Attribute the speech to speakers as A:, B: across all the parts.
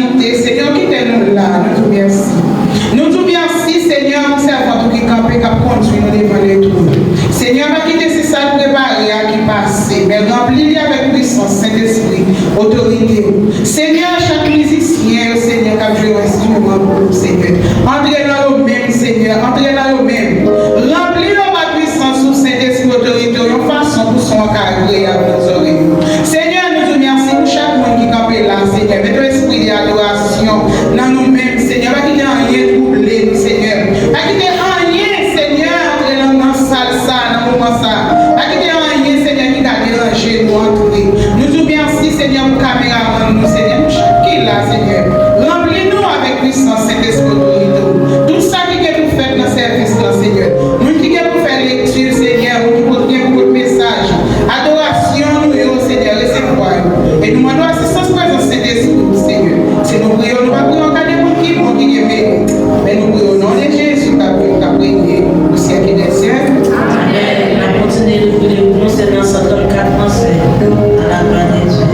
A: qualité, Seigneur, qui t'es nous là, nous te remercions. Nous te remercions, Seigneur, pour servir tout qui campé, qui a conduit nous devant les trous. Seigneur, va quitter ces salles préparées qui passent, mais remplis-les avec puissance, Saint-Esprit, autorité. Seigneur, chaque musicien, Seigneur, qui a joué un instrument pour nous, Seigneur. Entrez dans nous-mêmes, Seigneur, entrez dans nous-mêmes. Remplis-le par puissance, Saint-Esprit, autorité, une façon pour son carré à nos oreilles. Seigneur, nous te remercions pour chaque monde qui campé là, Seigneur. Mets ton esprit d'adoration dans nous-mêmes, Seigneur. Va quitter rien troublé, Seigneur. Va quitter rien, Seigneur, entrer dans la salle, dans le moment ça. Va quitter rien, Seigneur, qui t'a dérangé nous entrer. Nous te remercions, Seigneur, pour caméraman, nous, Seigneur. Pour chaque qui là, Seigneur. Remplis-nous avec puissance, Saint-Esprit, autorité. Tout ça qui est pour faire dans le service, là, Seigneur. Nous qui est pour faire lecture, Seigneur. Nous qui est pour votre message. Adoration, nous, Seigneur, recevoir. Et nous demandons assistance présence Saint-Esprit, Seigneur. Si nous prions, nous ne prions qu'à des gens qui vont qui aimer. Mais nous prions au nom de Jésus, qui a prié au siècle des siècles.
B: Amen. On continue de prier pour nous, Seigneur, 134 Français. À la gloire de Dieu.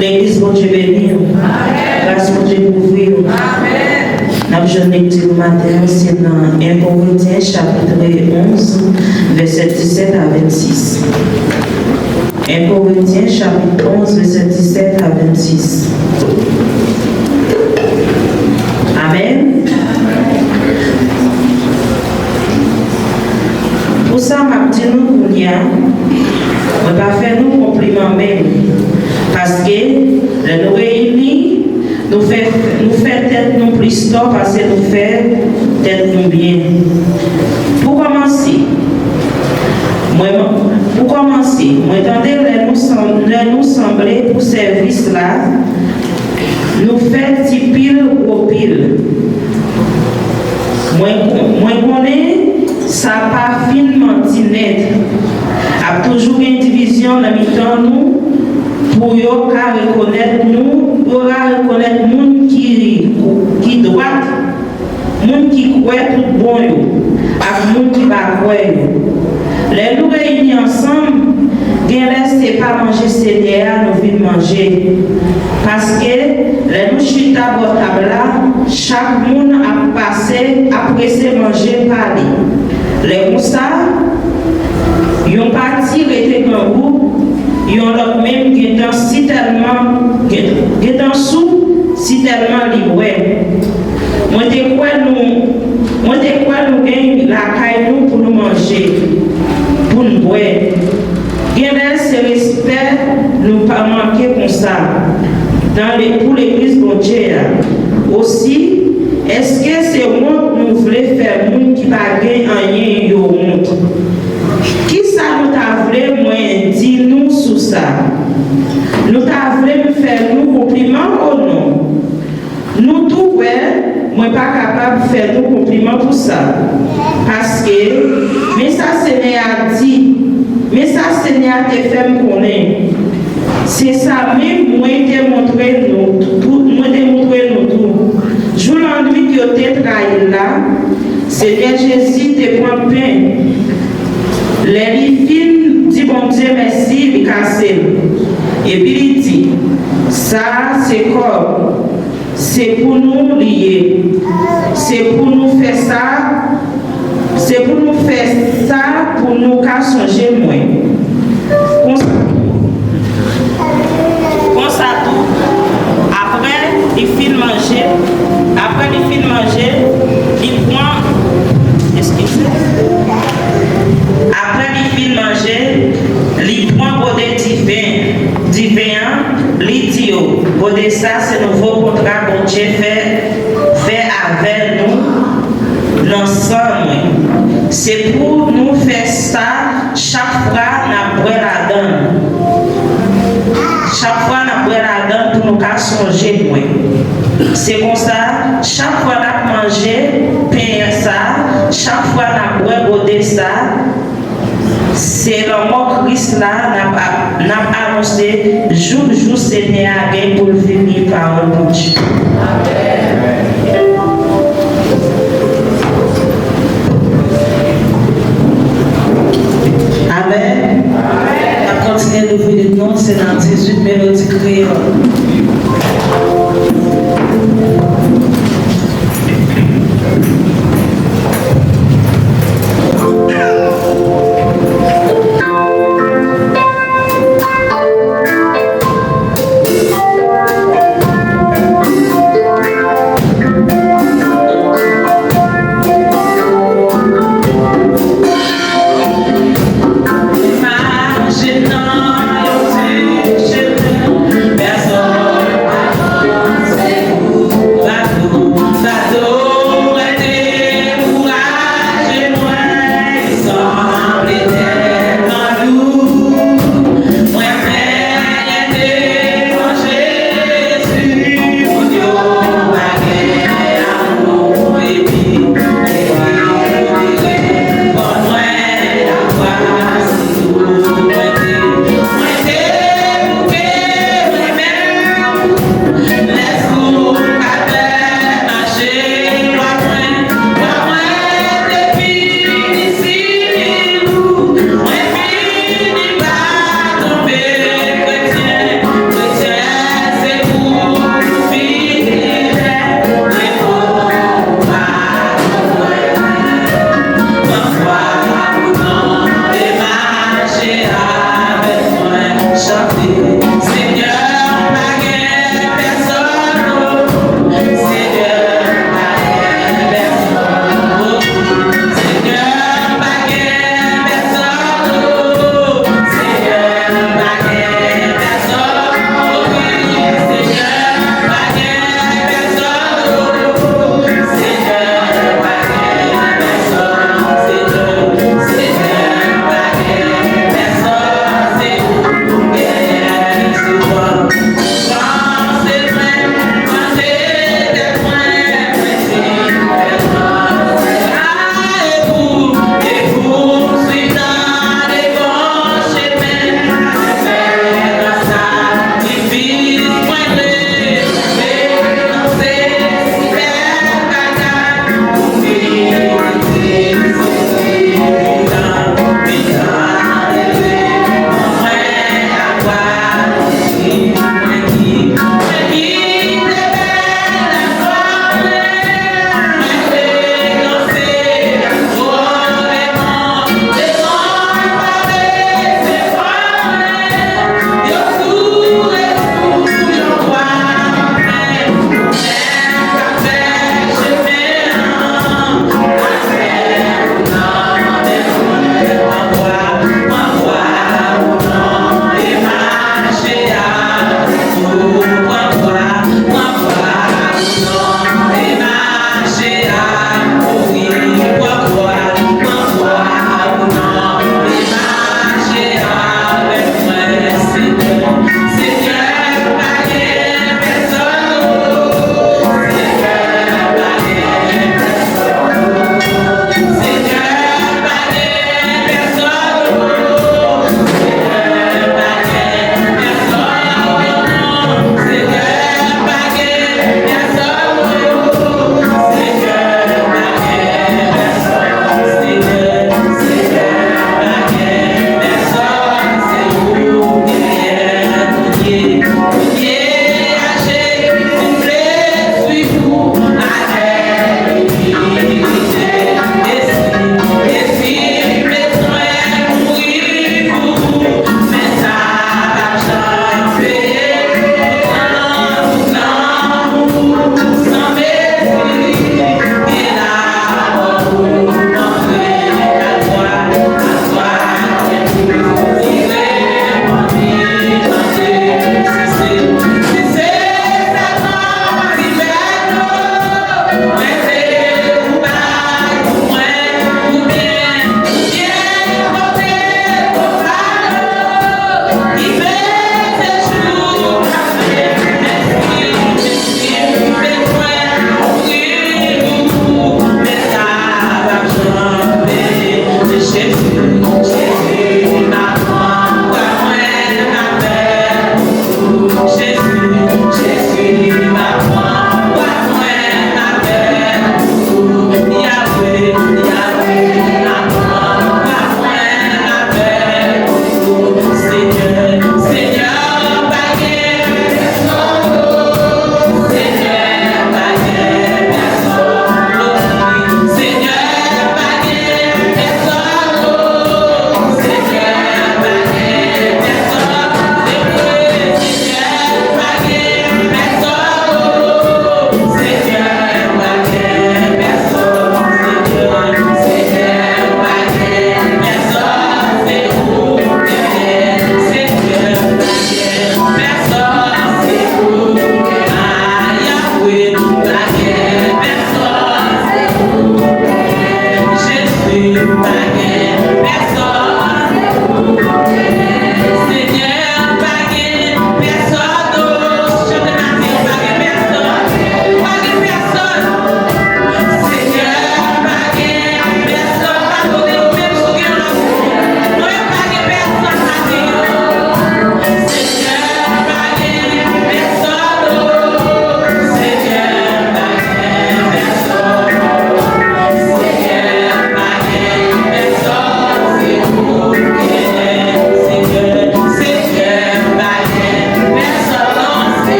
B: L'église, bon Dieu béni. Grâce, bon Dieu couvrir. Notre journée du matin, c'est dans 1 Corinthiens, chapitre 11, verset 17 à 26. 1 Corinthiens, chapitre 11, verset 17 à 26. Amen. Pour ça, ma petite nous, on ne va pas faire nous compliments même. Parce que nous réunis, nous faisons tête nous plus tôt parce que nous faisons tête nous bien. Pour commencer, moi attendez, nous sembler pour service là, nous faisons petit pile au pile. Moi connais, ça pas finement net. A toujours une division dans le temps nous. Pour reconnaître nous, pour reconnaître le monde qui droit, le monde qui croit tout bon, et le monde qui va croire. Les nous réunis ensemble, ce n'est pas manger CDA, nous venons manger. Parce que les nous chutes à votre table là, chaque monde a passé, après se manger par lui. Les moussa, ils ont parti, ils étaient en groupe. Ils ont l'autre même qui est si tellement sous, si tellement libre. Moi, de quoi nous gagnons la caille nous pour nous manger, pour nous boire. Gagner ce respect, nous pas manquer comme ça. Pour l'église de Dieu. Aussi, est-ce que c'est moi que nous voulons faire, nous qui va gagner rien au monde? Qui ça nous a vraiment dit nous sur ça? Nous avons vraiment fait nous compliments ou non? Nous tous, moi pas capable de faire nous compliments pour ça. Parce que, mais ça Seigneur a dit, mais ça Seigneur a fait me connaître. C'est ça même, moi démontrer nous tout. Jour la nuit qui a été trahi là, Seigneur Jésus te prend pain. Les filles dit bon Dieu merci, il casse. Et puis il dit, ça c'est corps, c'est pour nous lier, c'est pour nous faire ça, c'est pour nous faire ça, pour nous changer moins. Comme ça tout, après il finit manger, il prend, excusez. Après il finit manger, il prend côté divin, l'idio. Côté ça, c'est nouveau contrat que Dieu fait avec nous, l'ensemble. C'est pour nous faire ça, chaque fois nous boire la donne. Chaque fois nous boire la donne pour nous changer moins. C'est comme ça, chaque fois nous manger, payer ça, chaque fois nous boire côté ça. C'est le mot Christ là, n'a annoncé jour Seigneur pour le finir par un Dieu. Amen. On va continuer d'ouvrir le nom, c'est dans 18 mélodies créoles.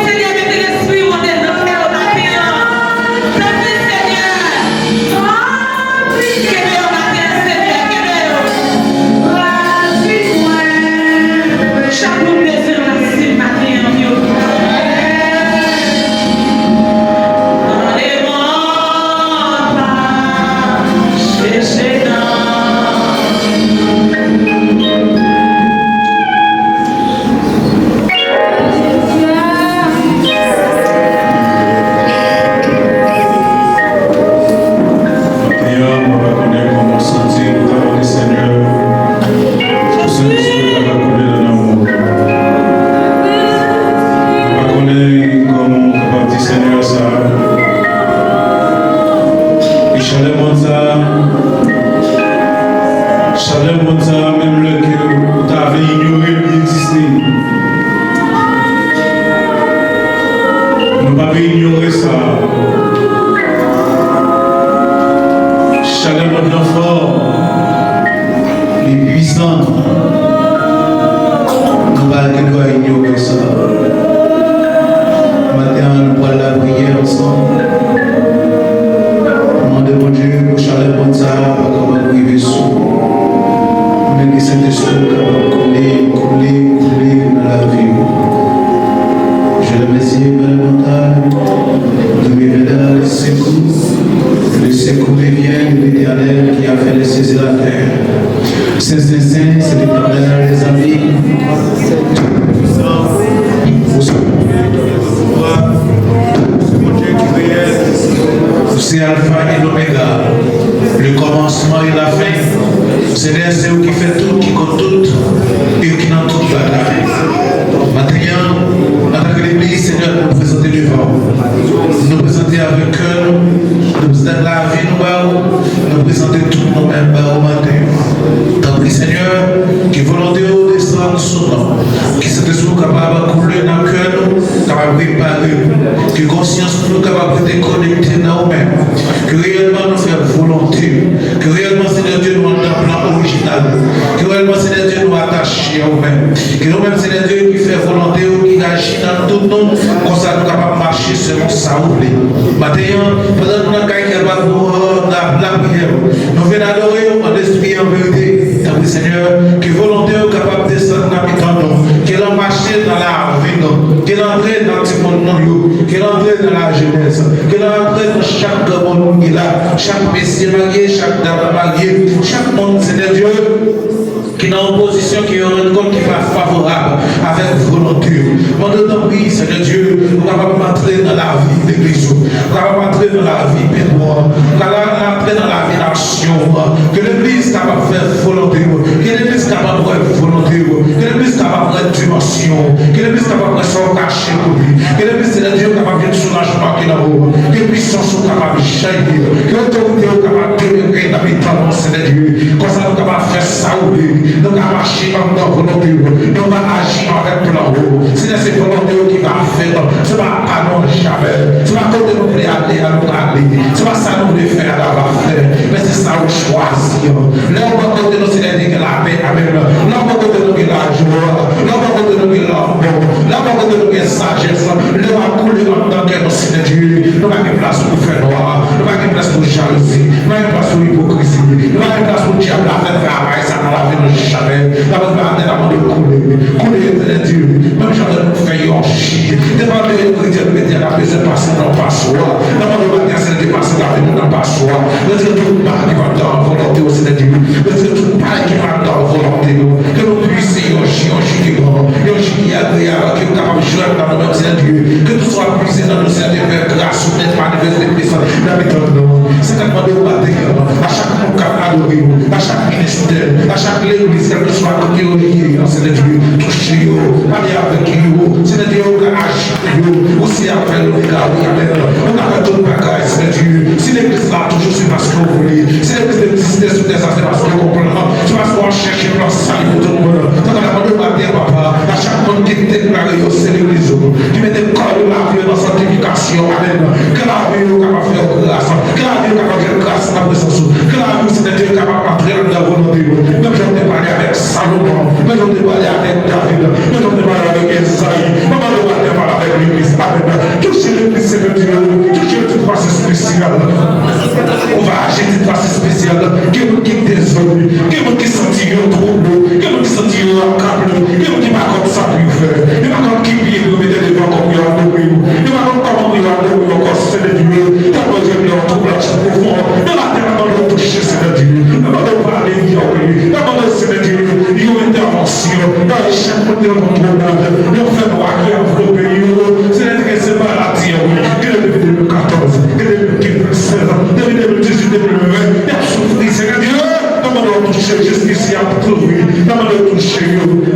C: Seigneur, mettez l'esprit où on est dans le matin. Le secours vient de l'Éternel qui a fait les cieux et la terre. Ses desseins, c'est l'Éternel, les amis. C'est Alpha et l'Oméga, le commencement et la fin. C'est lui qui fait tout, qui compte tout et qui n'a toute bataille. Maintenant, en tant que l'Église, Seigneur, nous présenter devant, nous présenter avec cœur, nous présenter la vie, nous présenter tout nous-mêmes au matin. Tant pis, Seigneur, qui volonté au descendre sur nous, qui s'est capable de couler dans le cœur, capable de préparer, que conscience nous capable de déconnecter dans nous-mêmes, que réellement nous faire volonté, que réellement, Seigneur Dieu, nous avons un plan original, que réellement, Seigneur Dieu, nous attachés à nous-mêmes, que nous-mêmes, Seigneur Dieu, qui fait volonté, qui agit dans tout nous, comme ça nous capables de marcher selon ça oublie. Maintenant, pendant que nous avons la prière, nous venons adorer en esprit et en vérité. Tant Seigneur, que volonté est capable de descendre dans nous, qu'elle a marché dans la vie, qu'elle a entré dans le monde, qu'elle a entré dans la jeunesse, qu'elle a entré dans chaque monde qui est là, chaque messie marié, chaque dame mariée, chaque monde, Seigneur Dieu, qui est en opposition, qui est en compte, qui va favorable avec volonté. Pendant que oui, Seigneur Dieu, nous allons entrer dans la vie de l'église, nous allons entrer dans la vie pétroire, nous allons entrer dans la vie d'action, que l'église est capable de faire volonté, que l'église est capable de faire volonté, que l'église est capable de faire dimension, que l'église est capable de faire cacher pour lui, que l'église, Seigneur Dieu, est capable de faire soulagement qui est là-haut, que les puissances sont capables de jaillir, que l'autorité est capable de demeurer dans les talents, Seigneur Dieu, comme ça nous sommes capables de faire ça, nous allons marcher en notre volonté, nous allons agir avec là-haut. C'est cette volonté qui va faire, ce n'est pas à nous jamais, ce n'est pas côté nous voulons aller à nous aller, ce n'est pas ça nous voulons faire à la faire, mais c'est ça nous choisir. Là on va côté nous, c'est que la paix, amen. Là on va côté nous, la joie, là on va côté nous, l'amour, là on va côté nous, la sagesse, là on va couler dans le cœur de Seigneur Dieu, nous avons une place pour faire noir, nous avons une place pour jalousie, nous avons une place pour hypocrisie, nous avons une place pour diable, la faire travail, ça dans la vie de jamais, la vie de couler, Dieu, même j'en ai fait un chier, devant les chrétiens, nous mettons la paix, passer dans le passoire, devant le matin, c'est de passer la vie dans le passoire, le Dieu tout part qui va dans la volonté au Seigneur Dieu, le Dieu tout part qui va dans la volonté, que nous puissions un chien qui est grand, un chien qui est agréable, qui est capable de jouer dans le même Seigneur Dieu, que tout soit puissé dans le Seigneur Dieu, faire grâce ou d'être manifesté de puissance, d'habitants de nous, c'est un moment de bataille, à chaque monde qui a adoré, à chaque ministère, à chaque l'église, quel que soit le lié, Seigneur Dieu, touchez, allez avec vous, Seigneur Dieu, agissez, aussi après le regard, on a fait tout le bagage, Seigneur Dieu, si l'église là, toujours c'est parce que vous voulez, si l'église existe sur des affaires, parce que vous comprenez, c'est parce qu'on cherche un salut pour tout le monde, quand on a demandé à dire, papa, à chaque monde qui est déclaré, c'est l'église, qui met des corps de la vie dans la sanctification, amen, que la vie est capable de faire grâce, que la vie est capable de faire grâce à la présence, que la vie, Seigneur Dieu, est capable d'entrer dans la volonté, même j'en ai parlé avec Salomon, même j'en ai parlé avec David, même j'en ai parlé avec Esaïe, même j'en ai parlé avec l'église, amen, touchez l'église, Seigneur Dieu, touchez une face spéciale, on va agir une face spéciale, qui désolé, qui sentit un trouble, qui sentit un câble, qui m'a comme ça pour faire, il m'a comme qui vient nous mettre devant comme il a adoré, il m'a comme comment il a adoré encore Seigneur Dieu, t'as besoin de leur trouble profond, il m'a tellement de toucher Seigneur Dieu, il m'a de parler, il m'a de Seigneur Dieu, il y a une intervention, dans chaque côté de mon problème, il fait droit qui a enveloppé, Seigneur Dieu, c'est pas la tire, que depuis 2014, que depuis 2016, depuis 2018, depuis 2020, il a souffert Seigneur Dieu, comment on touche justice à trouver, comment on touche,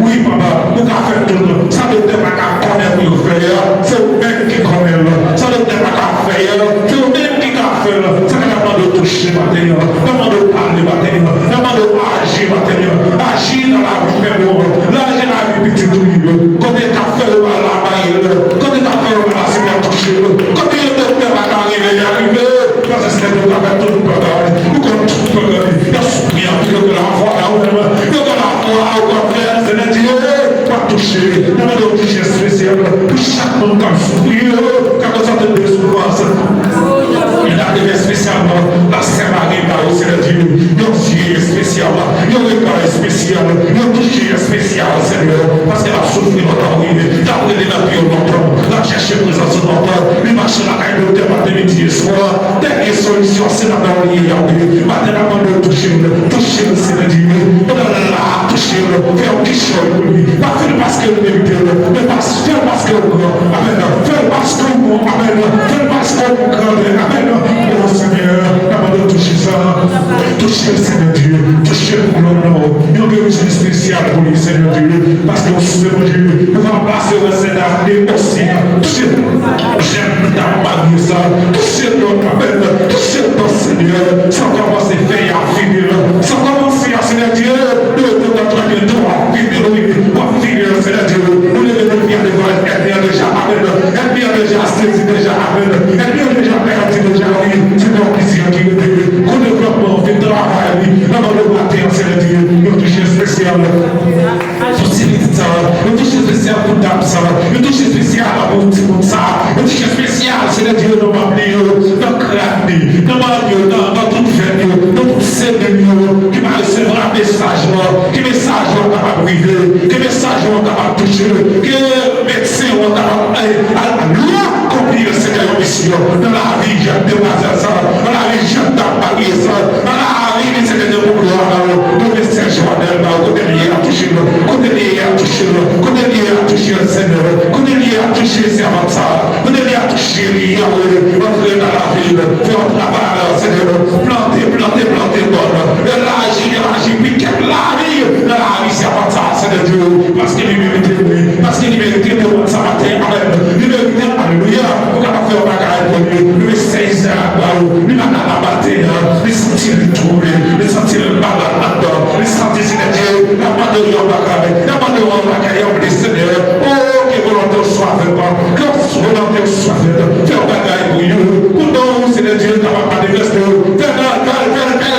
C: oui papa, nous avons fait tout, ça ne doit pas connaître le faire, c'est vous-même qui connaît, ça ne doit pas faire, c'est vous-même qui a fait, ça ne doit pas toucher matériel, comment on parle matériel, comment on agit matériel, agir dans la vie féminine, l'agir dans la vie petite libre, quand il a fait le mal à la baille, quand il a fait le mal à se faire toucher, quand il a fait le mal à arriver, parce que c'est nous qui avons tout le bagage, nous comptons tout le bagage, il y a souffrir, il y a de la foi, il y a de la foi, au contraire, c'est le Dieu, pas toucher, il y a de toucher spécial, pour chaque monde qui a souffert, qui a sorti de souffrance, il a des spécialement, la Saint-Marie, là aussi, le Dieu, il y a un spécial, il y a un regard spécial, il y a un toucher spécial.
D: après-midi et soir. Dernière solution, c'est la prière. Maintenant, on toucher le Seigneur Dieu. Toucher-le, faire quelque chose pour lui. Pas faire parce que le mérite, mais faire parce que le grand. Amen. Faire parce que le bon. Amen. Faire parce que le grand. Amen. Oh Seigneur, nous toucher ça. Toucher le Seigneur Dieu. Toucher le nom. Il y a une besoin spéciale pour lui, Seigneur Dieu. Parce que vous savez, Dieu, nous allons passer au Seigneur et aussi. Toucher. J'aime t'abandonner ça. Toucher notre Amen. Toucher notre Seigneur. Sans commencer à faire à finir. Sans commencer à Seigneur Dieu. Notre droit, finir, Seigneur Dieu. Nous devons bien devant elle vient déjà, Amen. Elle vient déjà, saisi déjà, Amen. Elle vient déjà, perdu déjà, oui. C'est notre plaisir qui est Dieu. Qu'on développement, fait travail, oui. Avant le matin, Seigneur Dieu, nous touchons spécial. Pour Célestin, nous touchons spécial pour Damsa, nous touchons spécial pour ça, nous touchons spécial, Seigneur Dieu, nous m'appelons, dans Crâne, dans Mario, dans toute fête, dans toute Seigneur, qui va recevoir un message, que message on va briser, que message on va toucher, que médecin on va accomplir cette mission dans la vie de Mazassa, dans la vie de Paris, dans la vie de cette gloire, dans le Saint-Journal, côté lié à toucher, côté lié à toucher, côté lié à toucher le Seigneur, côté lié à toucher ses avantages, côté lié à toucher les entrer dans la ville, faire un travail, Seigneur, planter, élargir, piquer la vie. La vie, c'est pas ça, c'est de Dieu. Parce qu'il mérite, oui. Parce qu'il mérite de voir ça matin. Amen. Il mérite, alléluia. Pour qu'on faire un bagage pour lui. Lui, c'est ça, lui, il a battu. Lui, sentir le trouble. Lui, sentir le malade là-dedans. Lui, sentir le Dieu. La main de l'homme bagage. La main de l'homme bagage. Le Seigneur. Oh, que volonté soit faite. Que volonté soit faite. Faire un bagage pour lui. Pour nous, c'est le Dieu qui va manifester.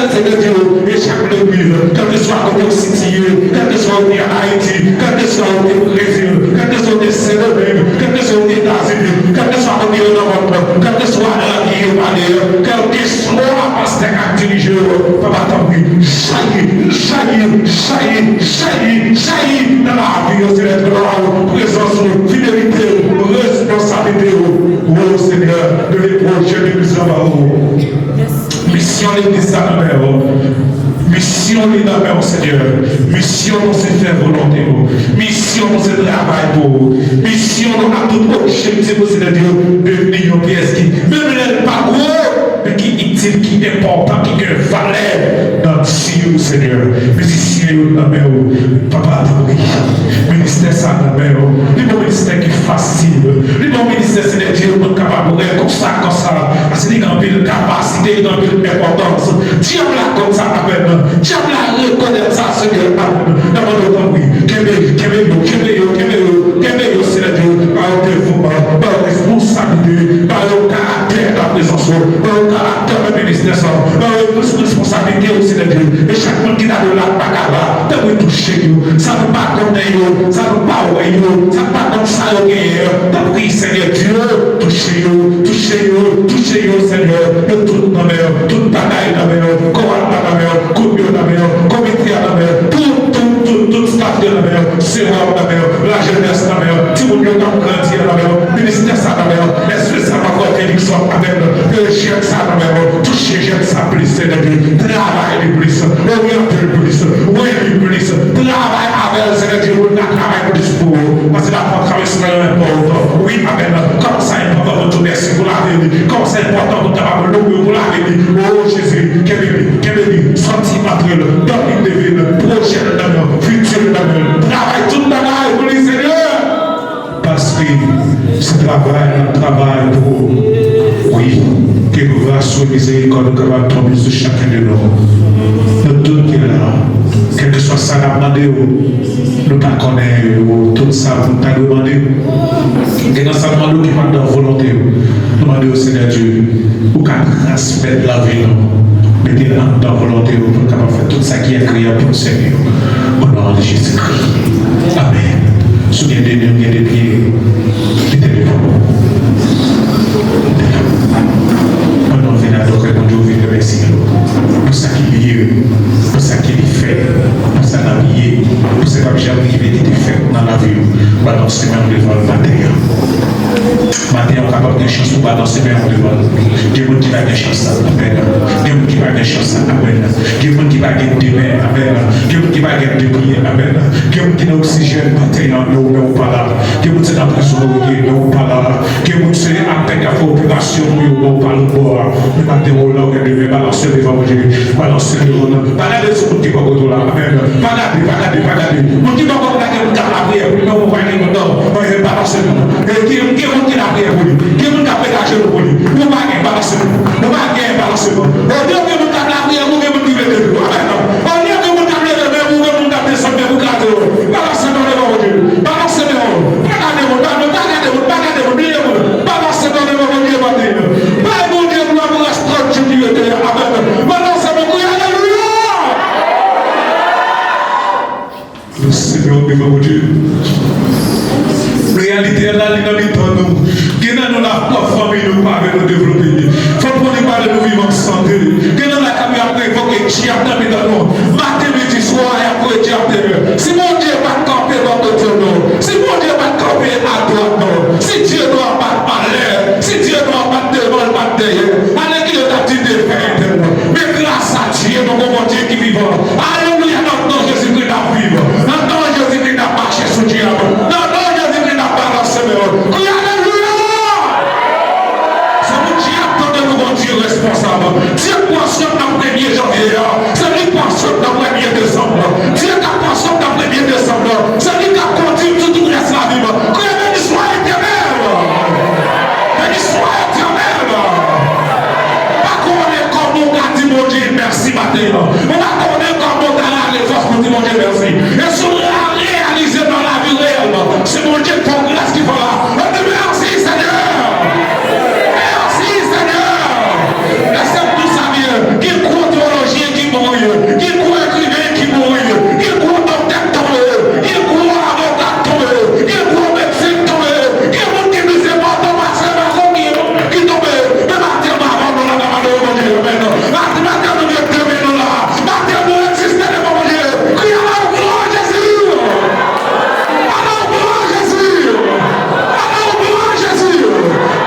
D: C'est le Dieu. Et chaque église, quel que soit côté situé, quel que soit côté Haïti, quel que soit côté Brésil, quel que soit côté Sénégal, quel que soit côté États-Unis, quel que soit côté Europe, quel que soit la vie humaine, quel que soit pasteur religieux, papa t'en prie, jaillit dans la vie, c'est la gloire, présence, fidélité, responsabilité, oh Seigneur, de l'épreuve, je l'église là-bas. Mission l'église à la mer. Mission l'église au Seigneur. Mission c'est faire volonté. Mission c'est travail pour. Mission à tout objectif c'est de Dieu devenir une pièce qui même n'est pas gros mais qui est utile, qui est important, qui a valeur dans le ciel Seigneur. Musicien dans la mer. Papa t'en ministère ça dans la mer. Le ministère qui est facile. Le ministère c'est de Dieu capable de comme ça. Parce qu'il y a une capacité, une importance. Dieu l'a comme ça à peine. Dieu l'a reconnaître ça, Seigneur. D'abord, oui. C'est le Dieu. Par le dévouement, par la responsabilité, par le caractère de la présence, par le caractère du ministère, par la responsabilité aussi de Dieu. Et chaque monde qui a de la bagarre, de vous toucher, ça ne va pas connaître, ça ne va pas voir, ça ne va pas comme ça, de prier, Seigneur Dieu, touchez, Seigneur, de toute la mer, toute bagaille la mer, chorale la mer, commune la mer, comité la mer, tout staff de la mer, sérum la mer, la jeunesse la mer, tout le monde qui grandit la mer, ministère ça la mer, esprit ça va faire Félixon avec le chien ça la mer, toucher, j'aime ça plus, Seigneur Dieu, travail plus, orienter plus, plus, travail avec Seigneur Dieu, travail plus pour vous, parce que la porte est important, oui, amen, comme ça est important pour tout, merci pour la vie, comme c'est important pour ta louer pour la vie, oh Jésus, qu'elle sentimental, dans de ville, projet d'amour, futur d'amour, travail tout travail pour les Seigneur. Parce que ce travail pour, oui, que grâce ou miséricorde capable de tomber sur chacun de nous. Nous tout qui est là, quel que soit ça, nous ne pas connaître tout ça pour nous demander. Et dans ça, nous qui va dans la volonté, nous demandons au Seigneur Dieu, pour qu'à transmettre la vie, mettez dans la volonté pour capable faire tout ça qui est créé pour le Seigneur. Au nom de Jésus-Christ. Amen. Souvenez-vous des pieds, mettez-les pendant le vénateur, que Dieu veut remercier pour ça qu'il est, pour ça qu'il est fait, pour ça qu'il est, pour ça qu'il a été fait dans la vie. Balancer même devant le matin. Matin, on est capable de chance pour balancer même devant. va de chance, amen. Il y a des gens qui va de chance, amen. Il y a des gens qui va de demain, amen. Il y a des gens qui va de prier, amen. Il y a des gens qui ont oxygène, matin, non, pas là. Il y a des gens qui ont prison, non, pas là. Il y a des gens qui ont appel à l'opération, non, pas là. Mais maintenant, là, on devait balancer l'évangile, balancer le nom. Pas là, ce qui va au là, amen. Pas là, mon qui va au là, qui va la prière, puis on va aller dedans, on va balancer le nom. Qui est la prière pour lui? Qui est la prière pour lui? On va aller balancer le nom. On va aller balancer le nom. On dit que vous avez la prière, vous avez le nom. Amen. On dit que vous avez le nom, vous avez descendu, vous gardez. Balancez dans l'évangile. Balancez le nom. Regardez-vous, balancez dans l'évangile, matin. Pas mon Dieu, nous avons la structure de Amen. Balancez le nom. Alléluia. Le Seigneur est mon Dieu. Réalité là, il n'a mis dans nous. Qui n'a nous la famille nous pas nous développer. Faut qu'on y parle de nous vivre en santé. Qui n'a la caméra après évoquer Dieu dans nous. Matin, midi, soir et après Dieu. Si mon Dieu va camper dans notre nom, si mon Dieu va camper à droite, non. Si Dieu doit pas parler, si Dieu doit pas devant, pas derrière. Allez qu'il est à petit défaite. Mais grâce à Dieu, nous avons Dieu qui vivant. Alléluia, notre nom Jésus-Christ a vivre. Notre nom Jésus-Christ a marché sous Dieu. Notre nom Jésus-Christ a balancé. Alléluia! C'est mon Dieu attendez nous, mon Dieu responsable. Dieu poisson dans le 1er janvier. C'est lui poisson dans le 1er décembre. Dieu qui a poisson dans le 1er décembre. C'est lui qui a conduit tout le reste de la vie. Que béni soit éternel. Béni soit éternel. Pas qu'on est comme nous qui a dit mon Dieu merci matin. On va connaître comme nous dans la force pour dire mon Dieu merci. Et sur la réaliser dans la vie réelle. C'est mon Dieu pour grâce qui fera. Merci Seigneur. Merci Seigneur. Laissez tout ça bien. Qui croit théologien qui mourit. Qui croit écrivain qui mourit. Qui croit docteur tombé. Qui croit avocat tombé. Qui croit médecin tombé. Qui croit qui nous est mort dans ma sœur qui tombé. Mais maintenant, avant nous la demande au Dieu. Maintenant, nous ne devons là. Maintenant, nous existons devant mon Dieu. Qui a la gloire Jésus. Alors, gloire Jésus. Alors, gloire Jésus.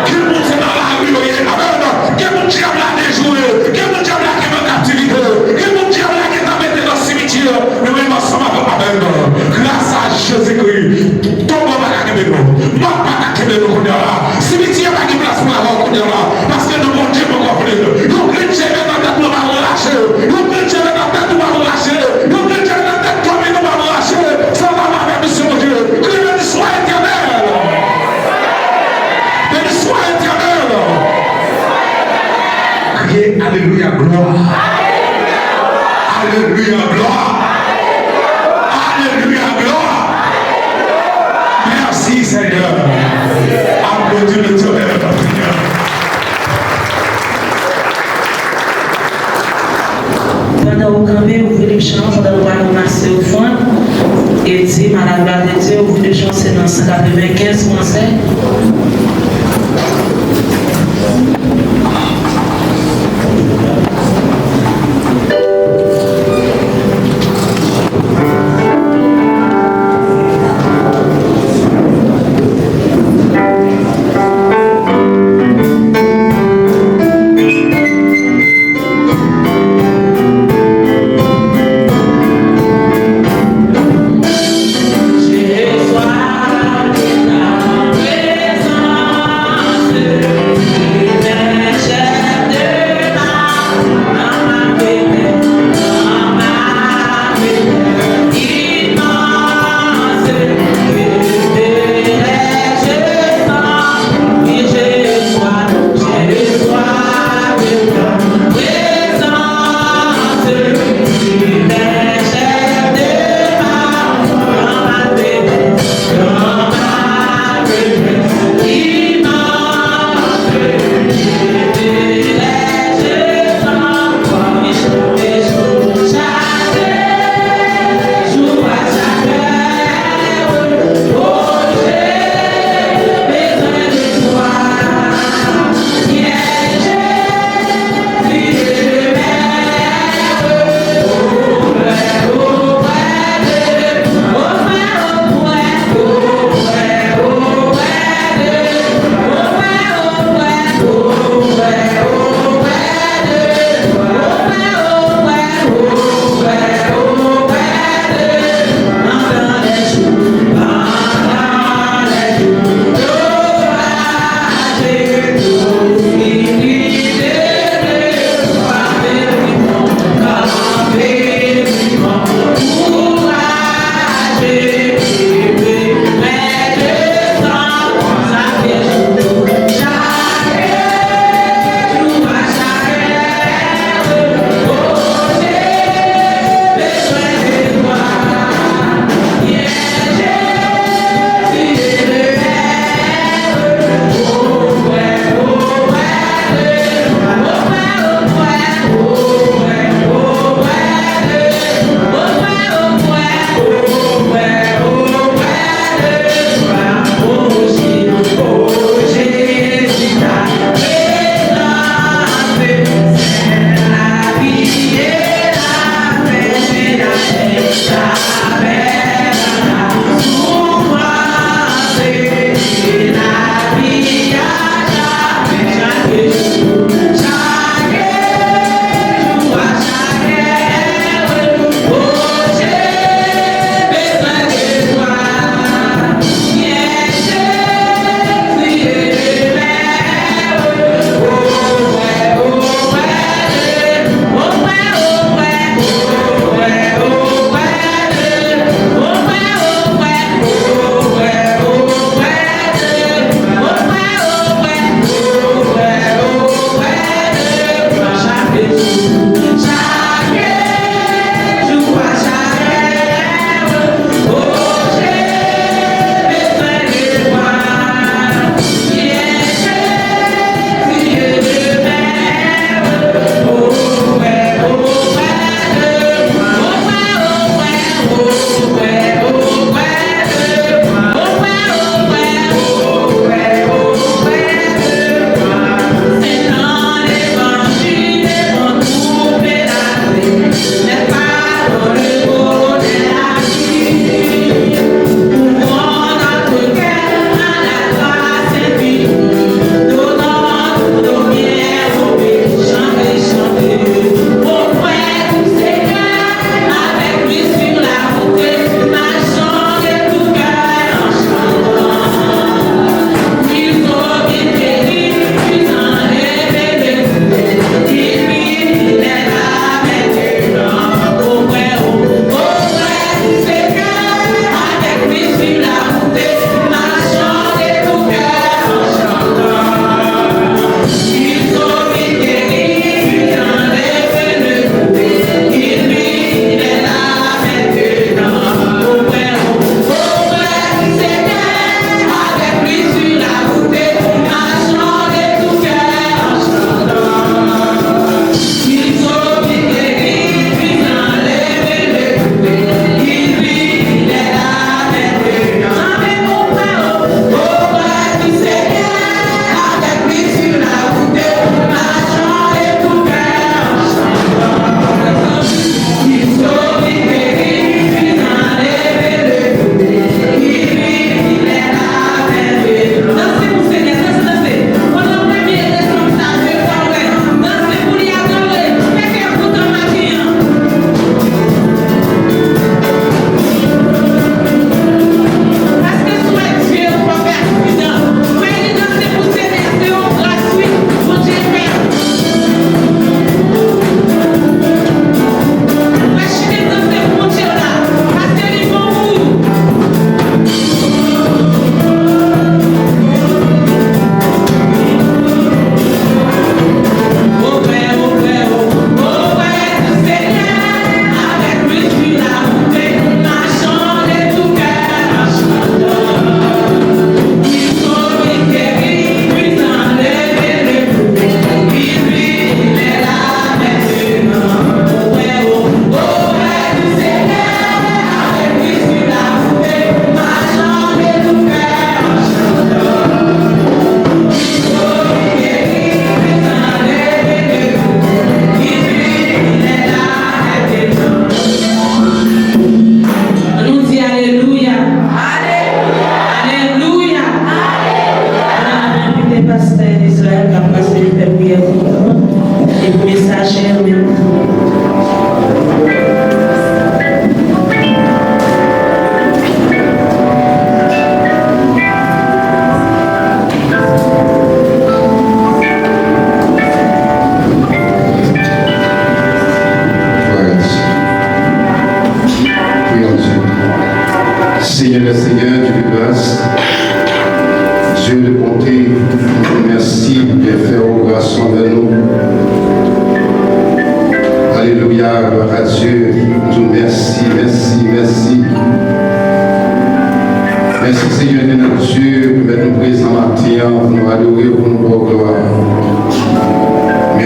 D: Qui nous est dans la rue. Amen. Qui nous diable là déjoué. Qui nous diable là qui est en captivité. Qui nous diable là qui est mis dans le cimetière. Nous même ensemble avec Amen. Grâce à Jésus-Christ. Tombe pas à Québec. Moi pas à Québec. Cimetière pas qui place pour avoir là. Parce que nous, mon Dieu, nous comprenons. Nous chrétiens dans la tête, nous allons relâcher. Nous chrétiens dans la tête, nous allons relâcher. Nous chrétiens dans la tête, nous allons relâcher. Ça va m'avoir monsieur mon Dieu. Que béni soit éternel. Béni soit éternel. Criez Alléluia, gloire. Alléluia, gloire. Alléluia, gloire. Merci Seigneur. Applaudis le Dieu.
B: Pendant que vous voulez chanter, pendant que vous marchez au fond, et dit, Madame la de Dieu, vous voulez chanter dans 195 français.
E: Jésus,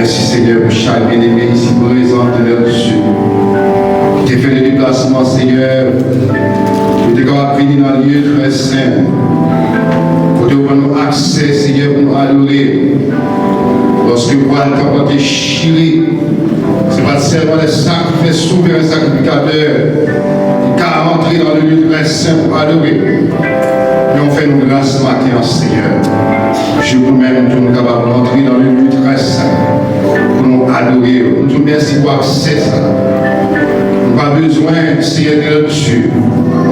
E: Merci Seigneur pour chaque bien-aimé ici présent de notre Dieu. Tu fait le déplacement Seigneur. Tu es capable de venir dans le lieu très saint. Pour te donner accès Seigneur pour nous adorer. Lorsque vous voyez le temps déchiré, ce n'est pas seulement les sacrifices souverains sacrificateurs qui ont rentré dans le lieu très saint pour adorer. Mais on fait nos grâces ce matin, Seigneur. Je vous-même, nous sommes capables d'entrer dans le lieu très saint pour nous adorer. Nous te remercions pour accès ça. Nous n'avons pas besoin, Seigneur de notre Dieu,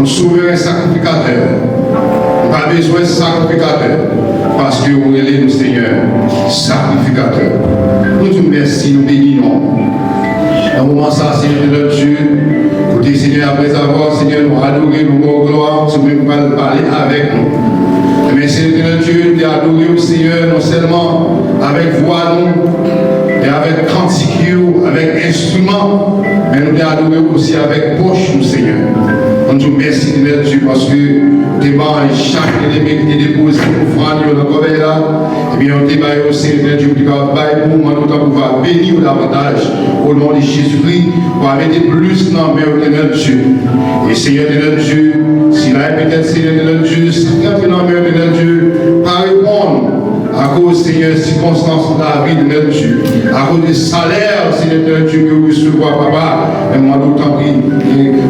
E: un souverain sacrificateur. Nous n'avons pas besoin de sacrificateur. Parce que vous êtes nous, Seigneur, sacrificateur. Nous te remercions, nous bénissons. Dans le moment ça, Seigneur de notre Dieu, pour te Seigneur, après avoir, Seigneur, nous adorer, nous rendre gloire, tu veux parler avec nous. Mais Seigneur de notre Dieu, nous adorer, Seigneur, non seulement avec voix, nous, et avec cantique, avec instrument, mais nous adorer aussi avec poche, nous, Seigneur. On te remercie de notre Dieu parce que tu as chaque élément qui est déposé pour faire dans le là, et bien on te aussi de Dieu qui va pour moi, nous pouvoir bénir davantage au nom de Jésus-Christ pour mettre plus dans le de notre Dieu. Et Seigneur de notre Dieu, s'il a peut-être Seigneur de notre Dieu, si tu as dans le de notre Dieu, pas répondre à cause, Seigneur, circonstances de la vie de notre Dieu, à cause des salaires, Seigneur de notre Dieu, que vous recevez, papa, et moi, d'autant pis,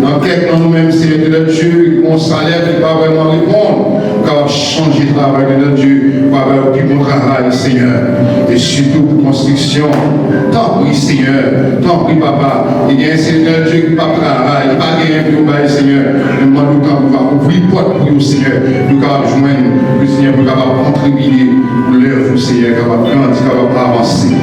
E: dans quelques nous-mêmes, Seigneur de notre Dieu, mon salaire qui ne va pas vraiment répondre, car changer le travail de notre Dieu, pour avoir un plus bon travail, Seigneur, et surtout pour construction. Tant pis, Seigneur, tant pis, papa, il y a un Seigneur de Dieu qui n'a pas de travail, il n'y a pas de plus Seigneur, et moi, d'autant pour ouvrir porte pour vous, Seigneur, nous allons joindre, le Seigneur, pour capable contribuer pour l'œuvre, Seigneur, capable de grandir, capable d'avancer.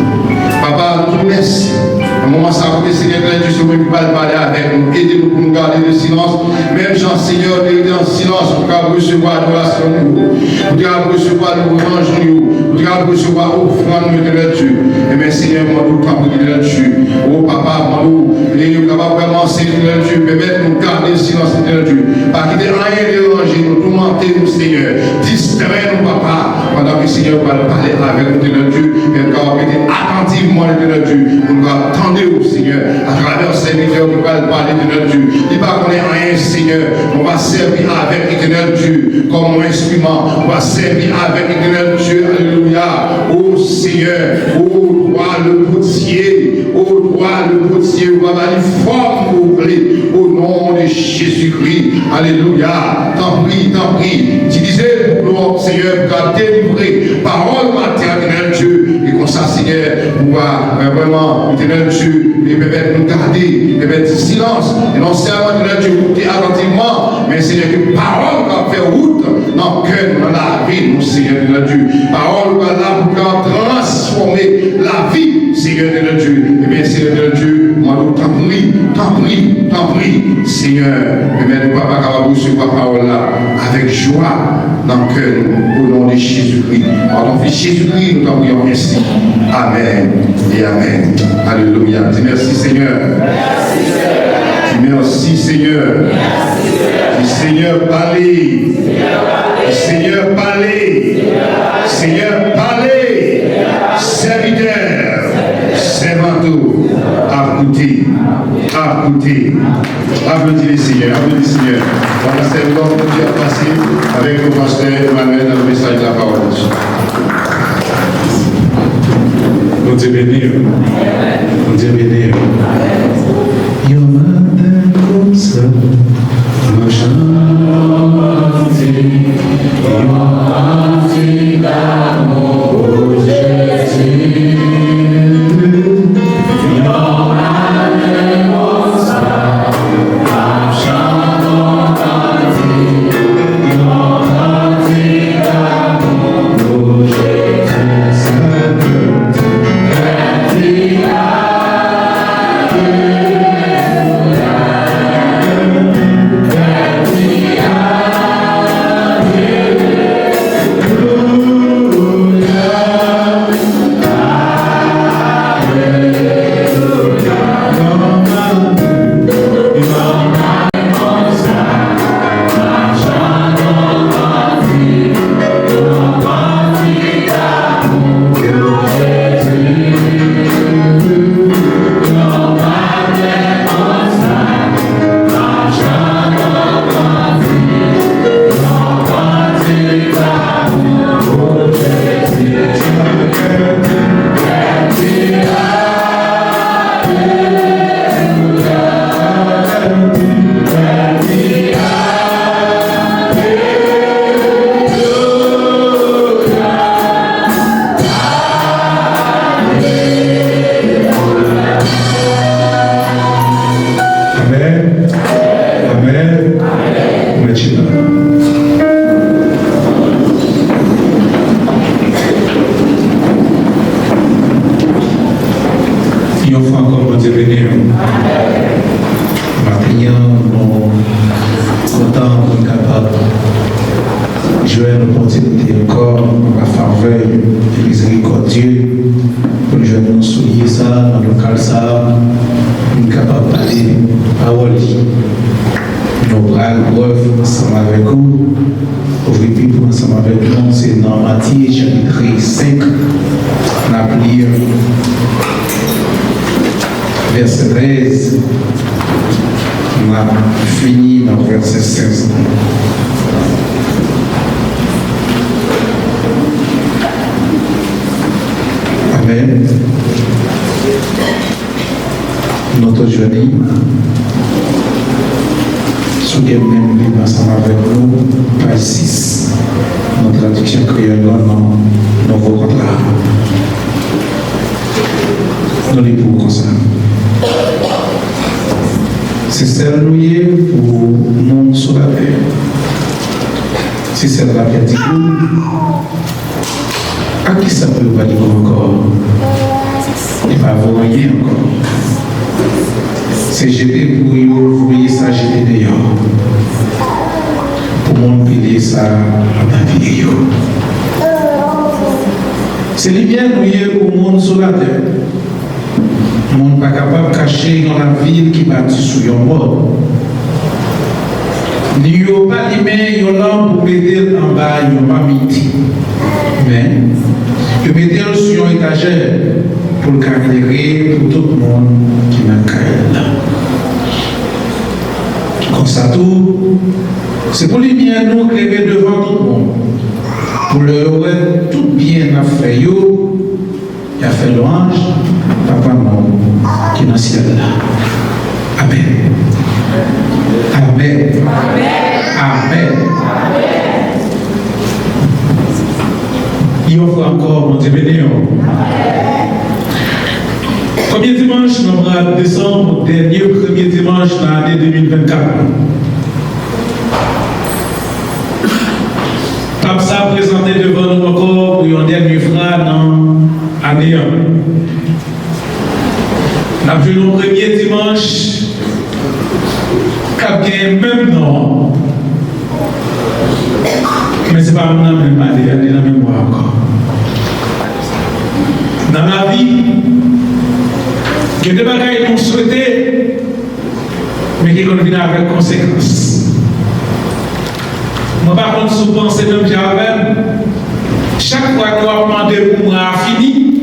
E: Papa, nous te remercions. À un moment, ça va Seigneur, que Dieu soit même pas parler avec nous, aidez-nous pour nous garder le silence. Même Jean, Seigneur, de rester en silence pour recevoir l'adoration de nous, pour recevoir le revanche de nous, pour recevoir l'offrande de notre Dieu. Et bien, Seigneur, moi, nous t'en prie de notre Dieu. Oh, papa, moi, nous, et nous capables vraiment, Seigneur, de notre Dieu, permettre nous garder le silence de notre Dieu. Pas quitter rien déranger, nous tourmenter, nous, Seigneur. Distrait nous, papa, pendant que Seigneur va parler avec nous de notre Dieu, et nous capables d'être attentivement de notre Dieu. Nous attendez au Seigneur, à travers ces serviteurs qui va parler de notre Dieu. Il ne va pas connaître rien, Seigneur. On va servir avec l'éternel Dieu comme un instrument. On va servir avec l'éternel Dieu. Alléluia. Ô Seigneur, ô roi le potier, ô roi le potier, on va aller fort pour vous au nom de Jésus-Christ. Alléluia. Tant pis. Tu disais pour nous, Seigneur, pour délivrer parole maternelle Dieu. Et comme ça, Seigneur, on va vraiment, éternel Dieu, et peut-être nous garder, peut-être silence, et non seulement de Dieu écouter attentivement, mais Seigneur, que parole va faire route dans le cœur, dans la vie, mon Seigneur de Dieu. Parole va là pour transformer la vie, Seigneur de Dieu. Et bien, Seigneur de Dieu, moi, nous t'en prie, Seigneur, et bien, nous ne pouvons pas recevoir la parole là avec joie dans le cœur, au nom de Jésus-Christ. Par ton Fils Jésus-Christ, nous t'en prions ainsi. Amen et Amen. Alléluia. Dis merci Seigneur. Dis merci Seigneur. Dis Seigneur parlez. Dis Seigneur parlez. Seigneur parlez. Serviteur. Servantou. Écoutez. Applaudissez le Seigneur. On va servir pour Dieu à passer avec le pasteur Emmanuel dans le message de la parole de Dieu.
D: Nous te bénir. Il y a un matin comme ça, ma chante, d'amour pour Jésus. Il y a un matin comme ça, ma chante, d'amour pour Jésus.
C: une fois encore, mon Dieu béni. Maintenant, nous comptons pour être capables de jouer une opportunité encore en faveur de miséricordieux pour jouer nous souligner ça dans le local ça, nous sommes capables de parler parole. Nous prenons preuve ensemble avec vous. Aujourd'hui, pour ensemble avec nous, c'est dans Matthieu chapitre 5, on a plié verset 13, on a fini dans verset 16. Amen. Notre journée, sous les mêmes livres ensemble avec nous, page 6, notre traduction créole dans nouveau contrat. Nous les pour comme ça. C'est celle nouée pour le monde sur la terre. C'est celle la qui dit à qui ça peut pas dire encore? Il va vous rien encore. C'est jeter pour vous voyez ça jeter dehors. Pour mon payer ça dans la vie. C'est les biens noués pour le monde sur la terre. Le monde n'est pas capable de cacher dans la ville qui bâtit sur un bord. Il n'y a pas les mains, il y a l'homme pour mettre en bas, il n'y a pas midi. Mais il mettre sur une étagère pour le caractérer pour tout le monde qui n'a qu'à être là. Comme ça, tout, c'est pour les biens nous créer devant tout le monde. Pour le tout bien à faire, il a fait l'ange, papa non, qui est dans le ciel là. Amen. Amen. Amen. Il offre encore, mon Dieu béni. Premier dimanche, novembre, décembre, dernier premier dimanche de l'année 2024. Comme ça, présenté devant nous encore pour une dernière fois dans l'année 1. Nous avons vu le premier dimanche, qui a même nom. Mais ce n'est pas la même année, il y a la même voix encore. Dans la vie, il y a des bagages qu'on souhaitait, mais qui viennent avec conséquences. Moi, par contre, souvent, c'est même j'avais, chaque fois que nous demandé pour moi à fini,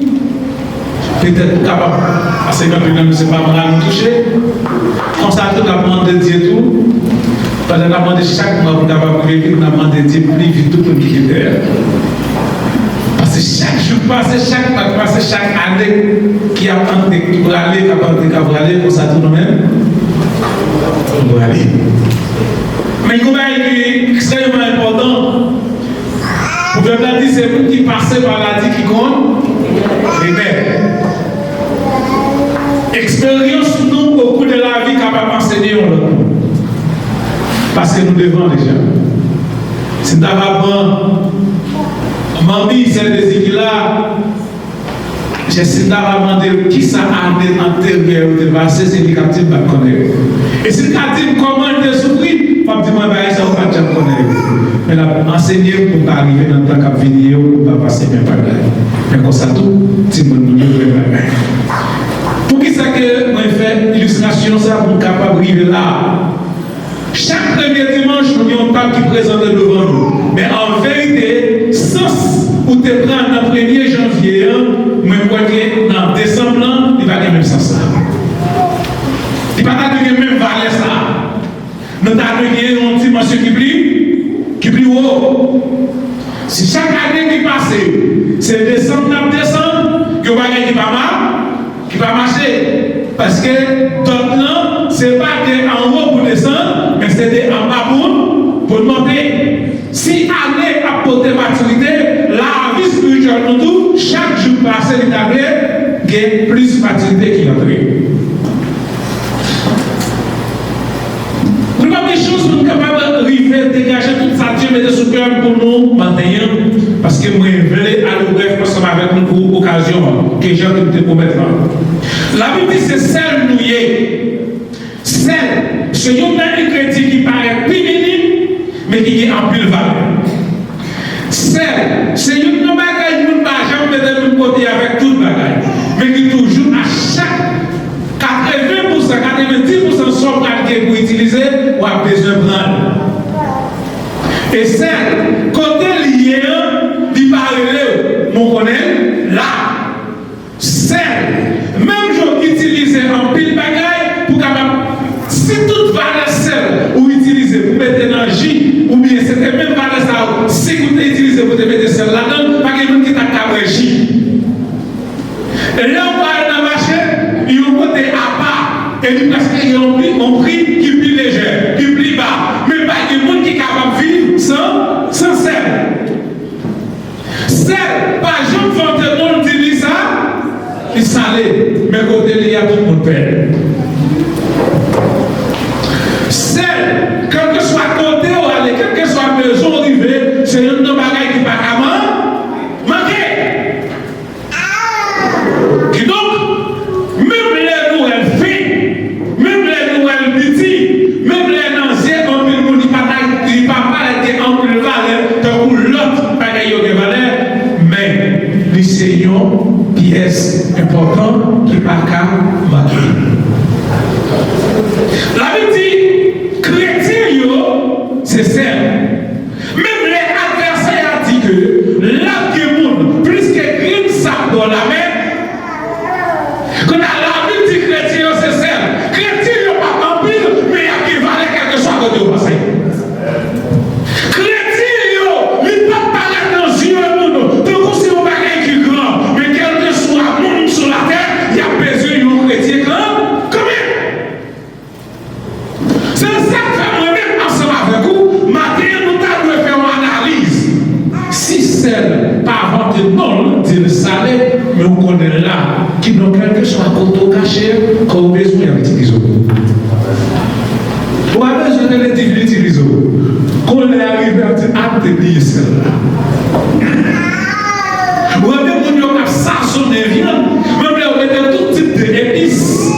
C: peut-être capable, parce que quand même, c'est pas mal à nous toucher. Comme ça, tout a demandé de Dieu tout. Parce qu'on a demandé chaque mois pour capable de vivre, on a demandé de Dieu plus vite tout pour nous quitter. Parce que chaque jour passé, chaque mois passé, chaque année, qui a tenté pour aller, qui a tenté pour aller, comme ça, tout nous-mêmes, on doit aller. Mais il y a extrêmement important. Pour faire la dire, c'est vous qui passez par la vie qui compte. Révèle. Expérience nous au cours de la vie capable d'enseigner l'autre. Parce que nous devons déjà. C'est d'abord, mamie, c'est des là. J'ai demandé qui ça a amené dans le terre de passer, c'est l'éducatif qui va connaître. Et si l'éducatif comment il est souffri, je vais dire, ça va pas connaître. Mais l'enseigner pour pas arriver dans le temps qu'à venir, pour ne pas passer mes bagages. Mais comme ça, tout, si vous nous devez faire. Pour qui ça que moi fait illustration, ça pour capable d'arriver là. Chaque premier dimanche, nous avons un pape qui présente devant nous. Mais en vérité, sens où tu prends le 1er janvier, je crois que dans décembre, il va avoir le même sens. Il va avoir le même valeur. Nous avons une dimension qui plie haut. Si chaque année qui passe, c'est décembre, que vous voyez qui va marcher. Parce que d'autres, ce n'est pas en haut pour descendre, mais c'est en bas pour monter. Si année a porté maturité, la vie spirituelle nous tout, chaque jour passé, il y a plus de maturité qui entre. Nous avons des choses pour nous capables d'arriver, dégager toute ça, Dieu met sous cœur pour nous maintenant, parce que moi, je veux aller à l'ouvrage ensemble avec nous pour l'occasion que j'ai envie de promettre.
D: La Bible dit c'est sel nouillé. Sel, c'est un ingrédient qui paraît plus minime, mais qui est en pile valeur. Sel, c'est un bagage qui ne va jamais mettre de côté avec tout bagage, mais qui toujours à chaque 80%, 90% de son pour utiliser, ou a besoin de prendre. Et sel, côté lié, il parle, mon connaît, là. Sel, même je utilise un pile bagage pour capable, si toute valeur sel ou utiliser pour mettre dans le jus, ou bien c'était même valeur ça, si vous utilisez pour mettre sel là-dedans, pas quelqu'un qui t'a capable jus. Et là on parle dans le marché, ils ont côté à part, et parce qu'ils ont pris un prix qui est plus léger, qui est plus bas, mais pas de monde qui est capable de vivre sans sel. Sel, par exemple, quand on utilise ça, il salé, mais côté il y a tout le monde perd. Sel, quel que soit côté ou aller, quel que soit maison arrivée, c'est un bagage qui va à manquer. Et donc, même les nouvelles filles, même les nouvelles petits, même les anciens, on ne dit pas être en plus valeur, donc l'autre bagage de valeur, mais les seigneurs, pièce importante qui n'a qu'à marquer. La Bible dit, chrétien, c'est celle. Même les adversaires disent que là qui est plus que une sape dans la main, quand la Bible dit chrétien, c'est celle. Chrétien, il n'y a pas en pile, mais il y a qui valait quelque chose côté au passé. Chrétien, il ne peut pas paraître dans les yeux de nous. Donc, c'est un bagage qui est grand, mais quel que soit le monde sur la terre, il y a besoin d'un chrétien grand. Combien? C'est ça que fait moi-même ensemble avec vous. Maintenant, nous devons faire une analyse. Si celle, pas avant de non, dit le salaire, mais on connaît là, qui n'ont quelque chose à côté caché, qu'on a besoin d'utiliser. On a besoin de l'utiliser. Qu'on est arrivé à tenir celle-là. On a besoin de saisonner viande, même là, on met tout type d'épices.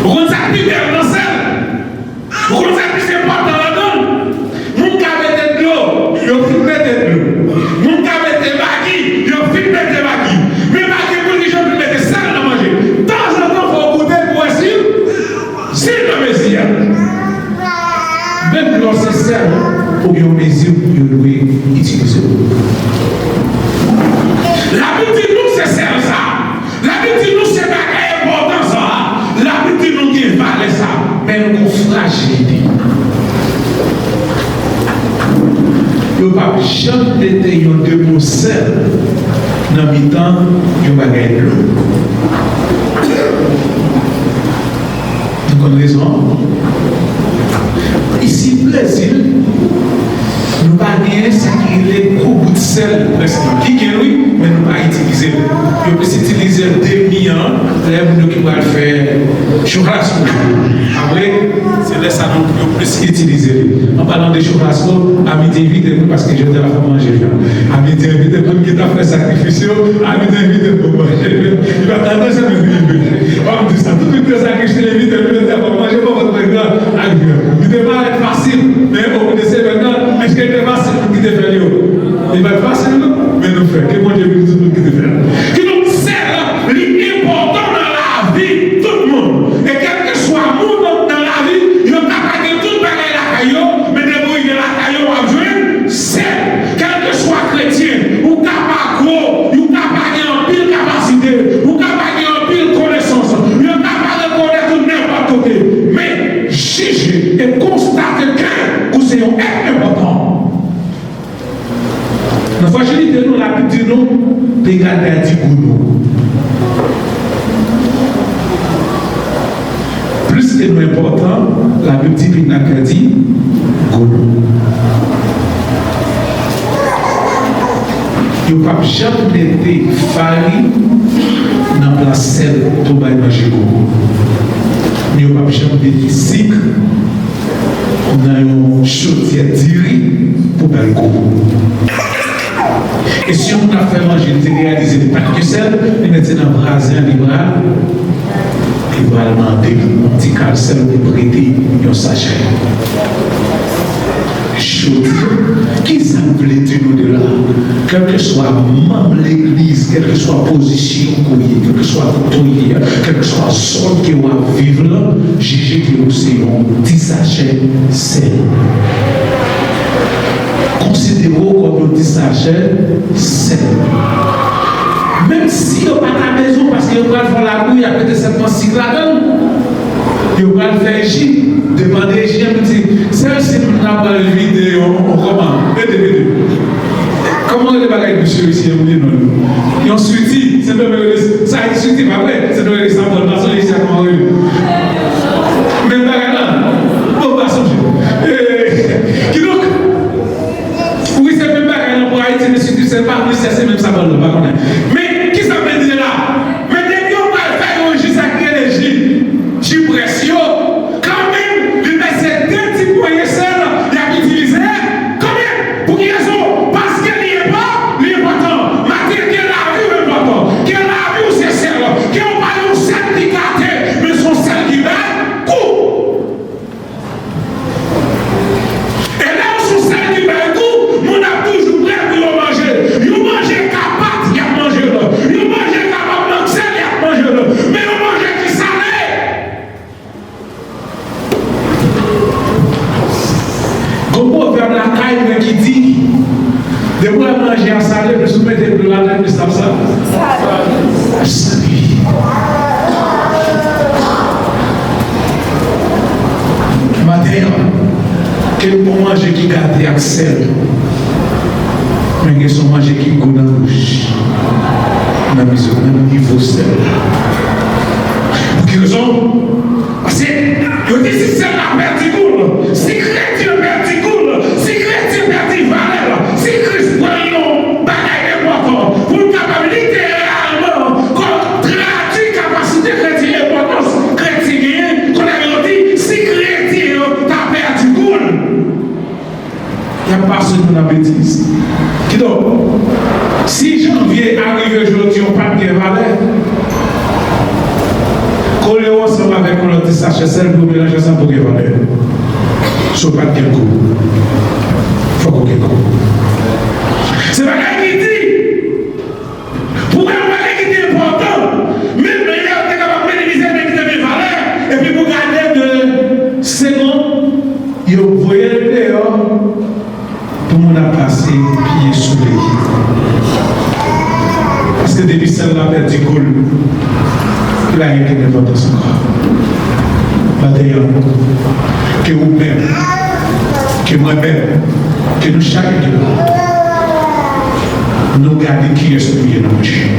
D: On a besoin dans celle. Vous savez que c'est pas dans la donne. Mon cas met de l'eau, il faut mettre de l'eau. Mon cas met des baguilles, il faut mettre des baguilles. Mais baguilles pour les gens qui mettent ça à manger. De temps en temps, il faut goûter pour essayer. C'est le Messie. Même lorsque c'est ça, pour bien Messie, vous devez utiliser. La Bible dit nous, c'est ça. La Bible dit nous, c'est pas important ça. La Bible dit nous, qui valait ça. Mais nous fragilité. Il n'y a pas jamais été un démocèle dans le temps du bagage de l'eau. Vous connaissez raison? Ici, Brésil, nous pas gagner ce qui est le gros bout de sel. Qui est oui, mais nous pas utiliser. Nous pouvons utiliser des millions, nous qui vont faire churrasco. Après, c'est là ça nous pouvons plus utiliser. En parlant de churrasco, à midi invité parce que je vais la faire manger. À midi invité pour qui t'a fait sacrifice, à midi invité pour manger. Il va attendre ça me dire. On dit ça tout le temps ça que je t'invite pour manger pour votre grand. Il ne va pas être facile, mais on essaie maintenant. Est-ce qu'il est facile pour qui te fait? Il va être facile, mais nous faisons. Que mon Dieu nous dit qui te fait. Qui nous sert l'important dans la vie, tout le monde. Et quel que soit le monde dans la vie, il n'y a pas de tout bagage la caillou, mais débrouiller la caillou à jouer, c'est quel que soit chrétien, ou capable gros, ou capable en pile capacité, ou capable en pile connaissance, ou capable de connaître tout n'importe côté. Mais juger et constater que c'est un être important. La fragilité, nous, la Bible dit nous, regarder à dire nous. Plus que nous important, la Bible dit qu'il n'a qu'à dire nous. Il n'y a pas jamais été failli dans la place celle pour manger goût. Il n'y a pas jamais été cycle dans une chaudière d'iri pour manger goût. Et si on a fait manger, il réalisé des pâtes de sel, il mettait dans le brasin libéral, sachet. Qui ça veut dire nous de là? Quel que soit membre de l'église, quelle que soit position qu'on y est, quel que soit tournure, quel que soit zone qui va vivre là, juger que nous sommes un petit sachet sel. Considérez-vous comme un petit sachet sel. Même si vous n'avez pas la maison parce que vous allez faire la bouille après de cette cycle là-dedans, vous allez faire J, demander J, vous dites, c'est nous avons la vidéo, on comment? Comment les bagages monsieur ici, vous dites non? Ils ont suivi, c'est même ça a été suivi, pas vrai? C'est dans les samples, parce que les samples ont eu. Mais bagage là, on va changer. Qui donc? Oui, c'est même bagage là pour Haïti, mais surtout, c'est pas plus, c'est même ça, pas connaître. Mais qui ça veut dire là? Mais dès qu'on va faire un jus sacré de jus précieux, quand même, il met ces deux petits moyens seuls, il a utilisé, quand même, pour qui raison? Parce qu'il n'y est pas l'important. Matière qui est la vie est important. Qui est la vie c'est celle, qui n'est pas un sel qui gâte, mais son sel qui met coup. Et là où son sel qui met coup, on a toujours prêt pour le manger. Il mange capable, il a mangé là. Il mange capable, donc sel, il a mangé là. Mais il mange qui salé. Comment faire la caille qui dit de moi manger à salé, je soumettre plus la tête, mais ça. Salé. Matin, quel bon manger qui garde avec sel, mais quel son manger qui goûte dans la bouche, même niveau sel. Pour quelle raison? Parce que, je dis si c'est la perte du goût, si chrétien perd du goût, si chrétien perd du valeur, si Christ prend un bagage important, pour le capable littéralement, traduire capacité chrétienne importance, chrétien, qu'on avait dit, si chrétien t'a perdu du goût, il n'y a pas ce qu'on a bêtise. Qui donc, si janvier arrive aujourd'hui, on n'a pas de valeur, coller ensemble avec un petit sachet sel pour mélanger ça pour qu'il y ait valeur. Ce n'est pas de quel coup. Il faut qu'on ait coup. C'est pas quelqu'un qui dit. Pour un bagage qui est important, même les gens sont capables de minimiser les valeurs, et puis pour garder de secondes, ils voyaient le dehors pour nous passer pied sous les pieds. Parce que depuis celle-là, elle dit cool. Il a rien qui n'est pas dans son corps. D'ailleurs, que vous-même, que moi-même, que nous chacun de nous gardons qui est celui qui est dans le chien.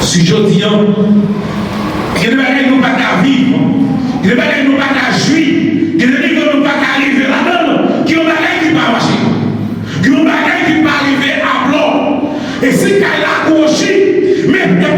D: Si je dis, il y a des bagages qui n'ont pas qu'à vivre, il y a des bagages qui n'ont pas qu'à jouir, il y a des bagages qui n'ont pas qu'à arriver là-dedans, qui ont des bagages qui ne peuvent pas marcher, qui ont des bagages qui ne peuvent pas arriver à blanc. Et si elle a accroché, mais elle ne va pas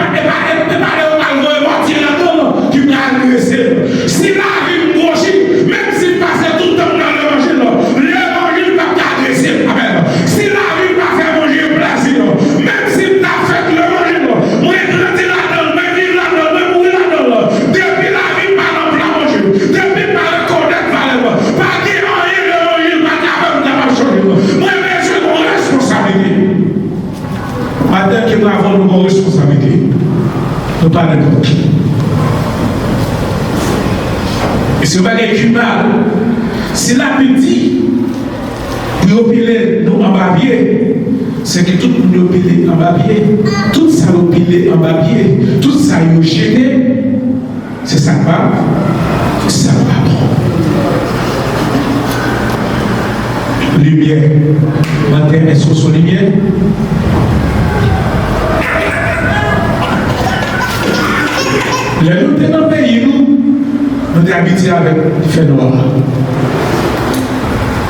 D: qui m'a agressé. Si la vie me gauche, même s'il passait tout le temps dans l'évangile, l'évangile va t'agresser. Amen. Si la vie m'a fait manger plaisir, même s'il t'a fait l'évangile, moi je grandis là-dedans, je vis là-dedans, je mourir là-dedans. Depuis la vie, pas l'emploi manger. Depuis pas le connaître, pas dire rien, l'évangile, pas capable de changer. Moi, je suis mon responsabilité. Maintenant que nous avons nos responsabilités, nous pas n'importe qui. Et ce bagage qui mal, si la petite, pour piler nous en babier, c'est que tout le monde pilé en babier, tout ça pilé en babier, tout ça est jeté, c'est ça pas, ça va bon. Lumière, matin, est-ce qu'on soit lumière? Les nous sommes dans le pays, nous sommes habitués avec le fait noir.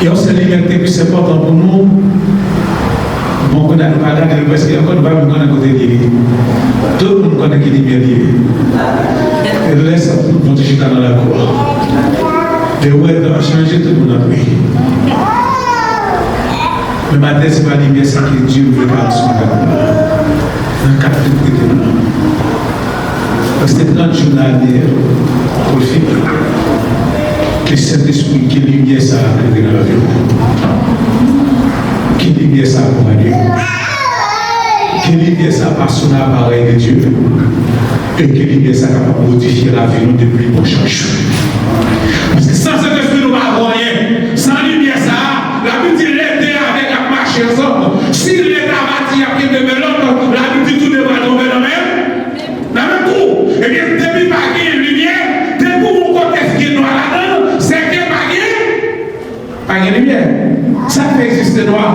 D: Et on s'est liberté plus important pour nous. Bon, on a pas regardé parce qu'il y a encore une femme qui côté lié. Tout le monde connaît qui est bien lié. Et laisse notre chita dans la cour. Et ouais, on a changé tout le monde a pris. Le matin, c'est pas lumière, c'est que Dieu veut pas sur le dans le cadre de côté. C'était 30 jours pour le faire. le Saint-Esprit qui lumière ça a créé dans la vie. Qui lumière ça a Dieu. Qui lumière ça passe sur l'appareil de Dieu. Et qui lumière ça capable de modifier la vie nous depuis bon change. Parce que sans cet esprit nous n'avons rien. Sans lumière ça, la Bible dit l'aider avec la marche ensemble. Si l'État bâti après de mélange, la Bible dit tout devrait tomber dans même trou. Et bien, depuis pas qu'il y a lumière, depuis mon côté qui est noir là-dedans, c'est que pas de lumière. Ça fait exister noir.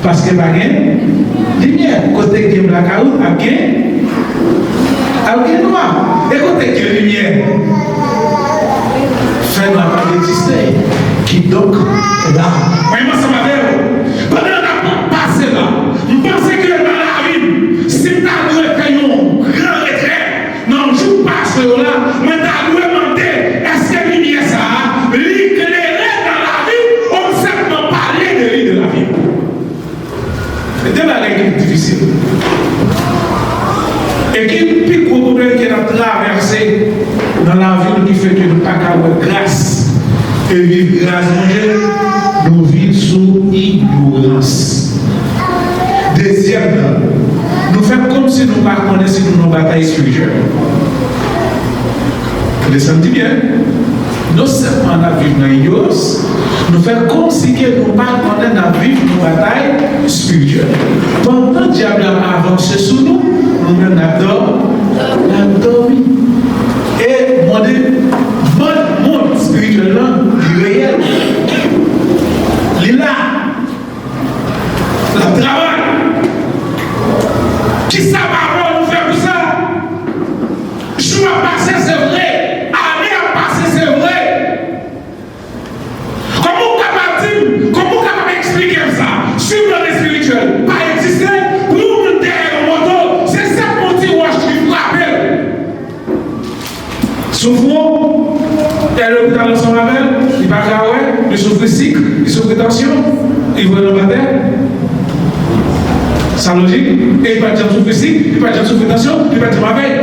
D: Parce que pas de lumière. Côté qui est la carotte, à bien noir. Et côté qui est lumière, fait n'a pas d'exister. Qui donc là. Moi, ça m'a fait. Pendant qu'on passe là, je pensais que dans la vie, si tu as dû faire un grand retrait, non, je ne passe là, mais tu as dû demander, est-ce que lumière ça, l'éclairer dans la vie, on ne sait pas parler de lui de la vie. C'est la règle difficile. Et qui est le plus gros problème qui a traversé dans la vie qui fait que nous ne pouvons pas avoir grâce. Et vivre grâce manger, nous vivons sous ignorance. Deuxième, nous faisons comme si nous ne connaissions pas nos batailles spirituelles. Vous le sentez bien? Non seulement nous vivons dans l'ignorance, nous faisons comme si nous ne connaissions pas vivre nos batailles spirituelles. Pendant que le diable a avancé sur nous, nous-mêmes avons dormi. Et mon monde spirituel, il est réel. Il est là. Le travail. Qui ça va nous faire pour ça? Je vais passer, c'est vrai. Année à passer, c'est vrai. Comment on peut expliquer ça? Sur le monde spirituel, pas exister. Pour nous derrière le moto, c'est ça mon petit wash qui frappe. Souffrons, et l'hôpital de son rappel, il va carrer, il souffre cycle, il souffre tension, il va dans la terre. C'est logique. Et il va dire souffre cycle, il va dire souffre tension, il va dire ma veille.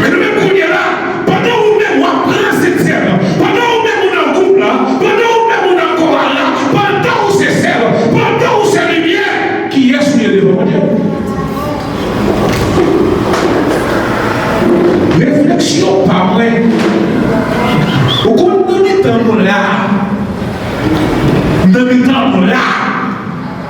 D: Mais nous même qu'on est là, pendant où même on prend cette serre, pendant où même on est en couple là, pendant où même on est en chorale là, pendant où c'est serre, pendant où c'est lumière, qui est souillé devant Dieu. Réflexion pas vrai. Au compte de temps là,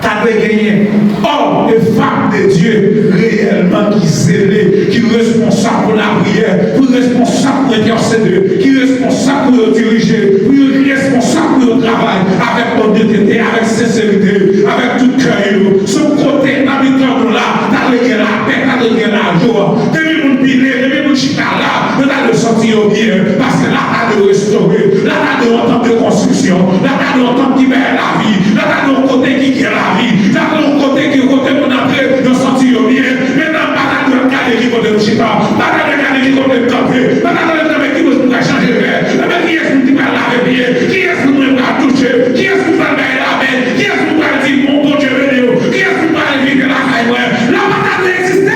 D: t'as gagné hommes et femmes de Dieu réellement qui zélés, qui sont responsables pour la prière, qui sont responsables pour intercéder, qui sont responsables pour diriger, qui sont responsables pour le travail, avec honnêteté, avec sincérité, avec tout cœur. Son côté, habitant là, t'as gagné la paix, t'as gagné la joie. Depuis mon dîner, depuis mon chita là, t'as le sentir bien, parce que là, t'as de restaurer, là, t'as de entendre de construction, là, t'as de entendre qui mène la vie, là, t'as de côté qui est la vie, là, t'as de côté qui est côté mon après, de sentir bien. Maintenant, pas de regarder qui côté de chita, pas de regarder qui côté de camper, pas de regarder qui côté de changer de verre, mais qui est-ce qui va laver bien, qui est-ce qui va toucher, qui est-ce qui va faire la main, qui est-ce qui va dire mon Dieu venez, qui est-ce qui va vivre la caille, la patate existe.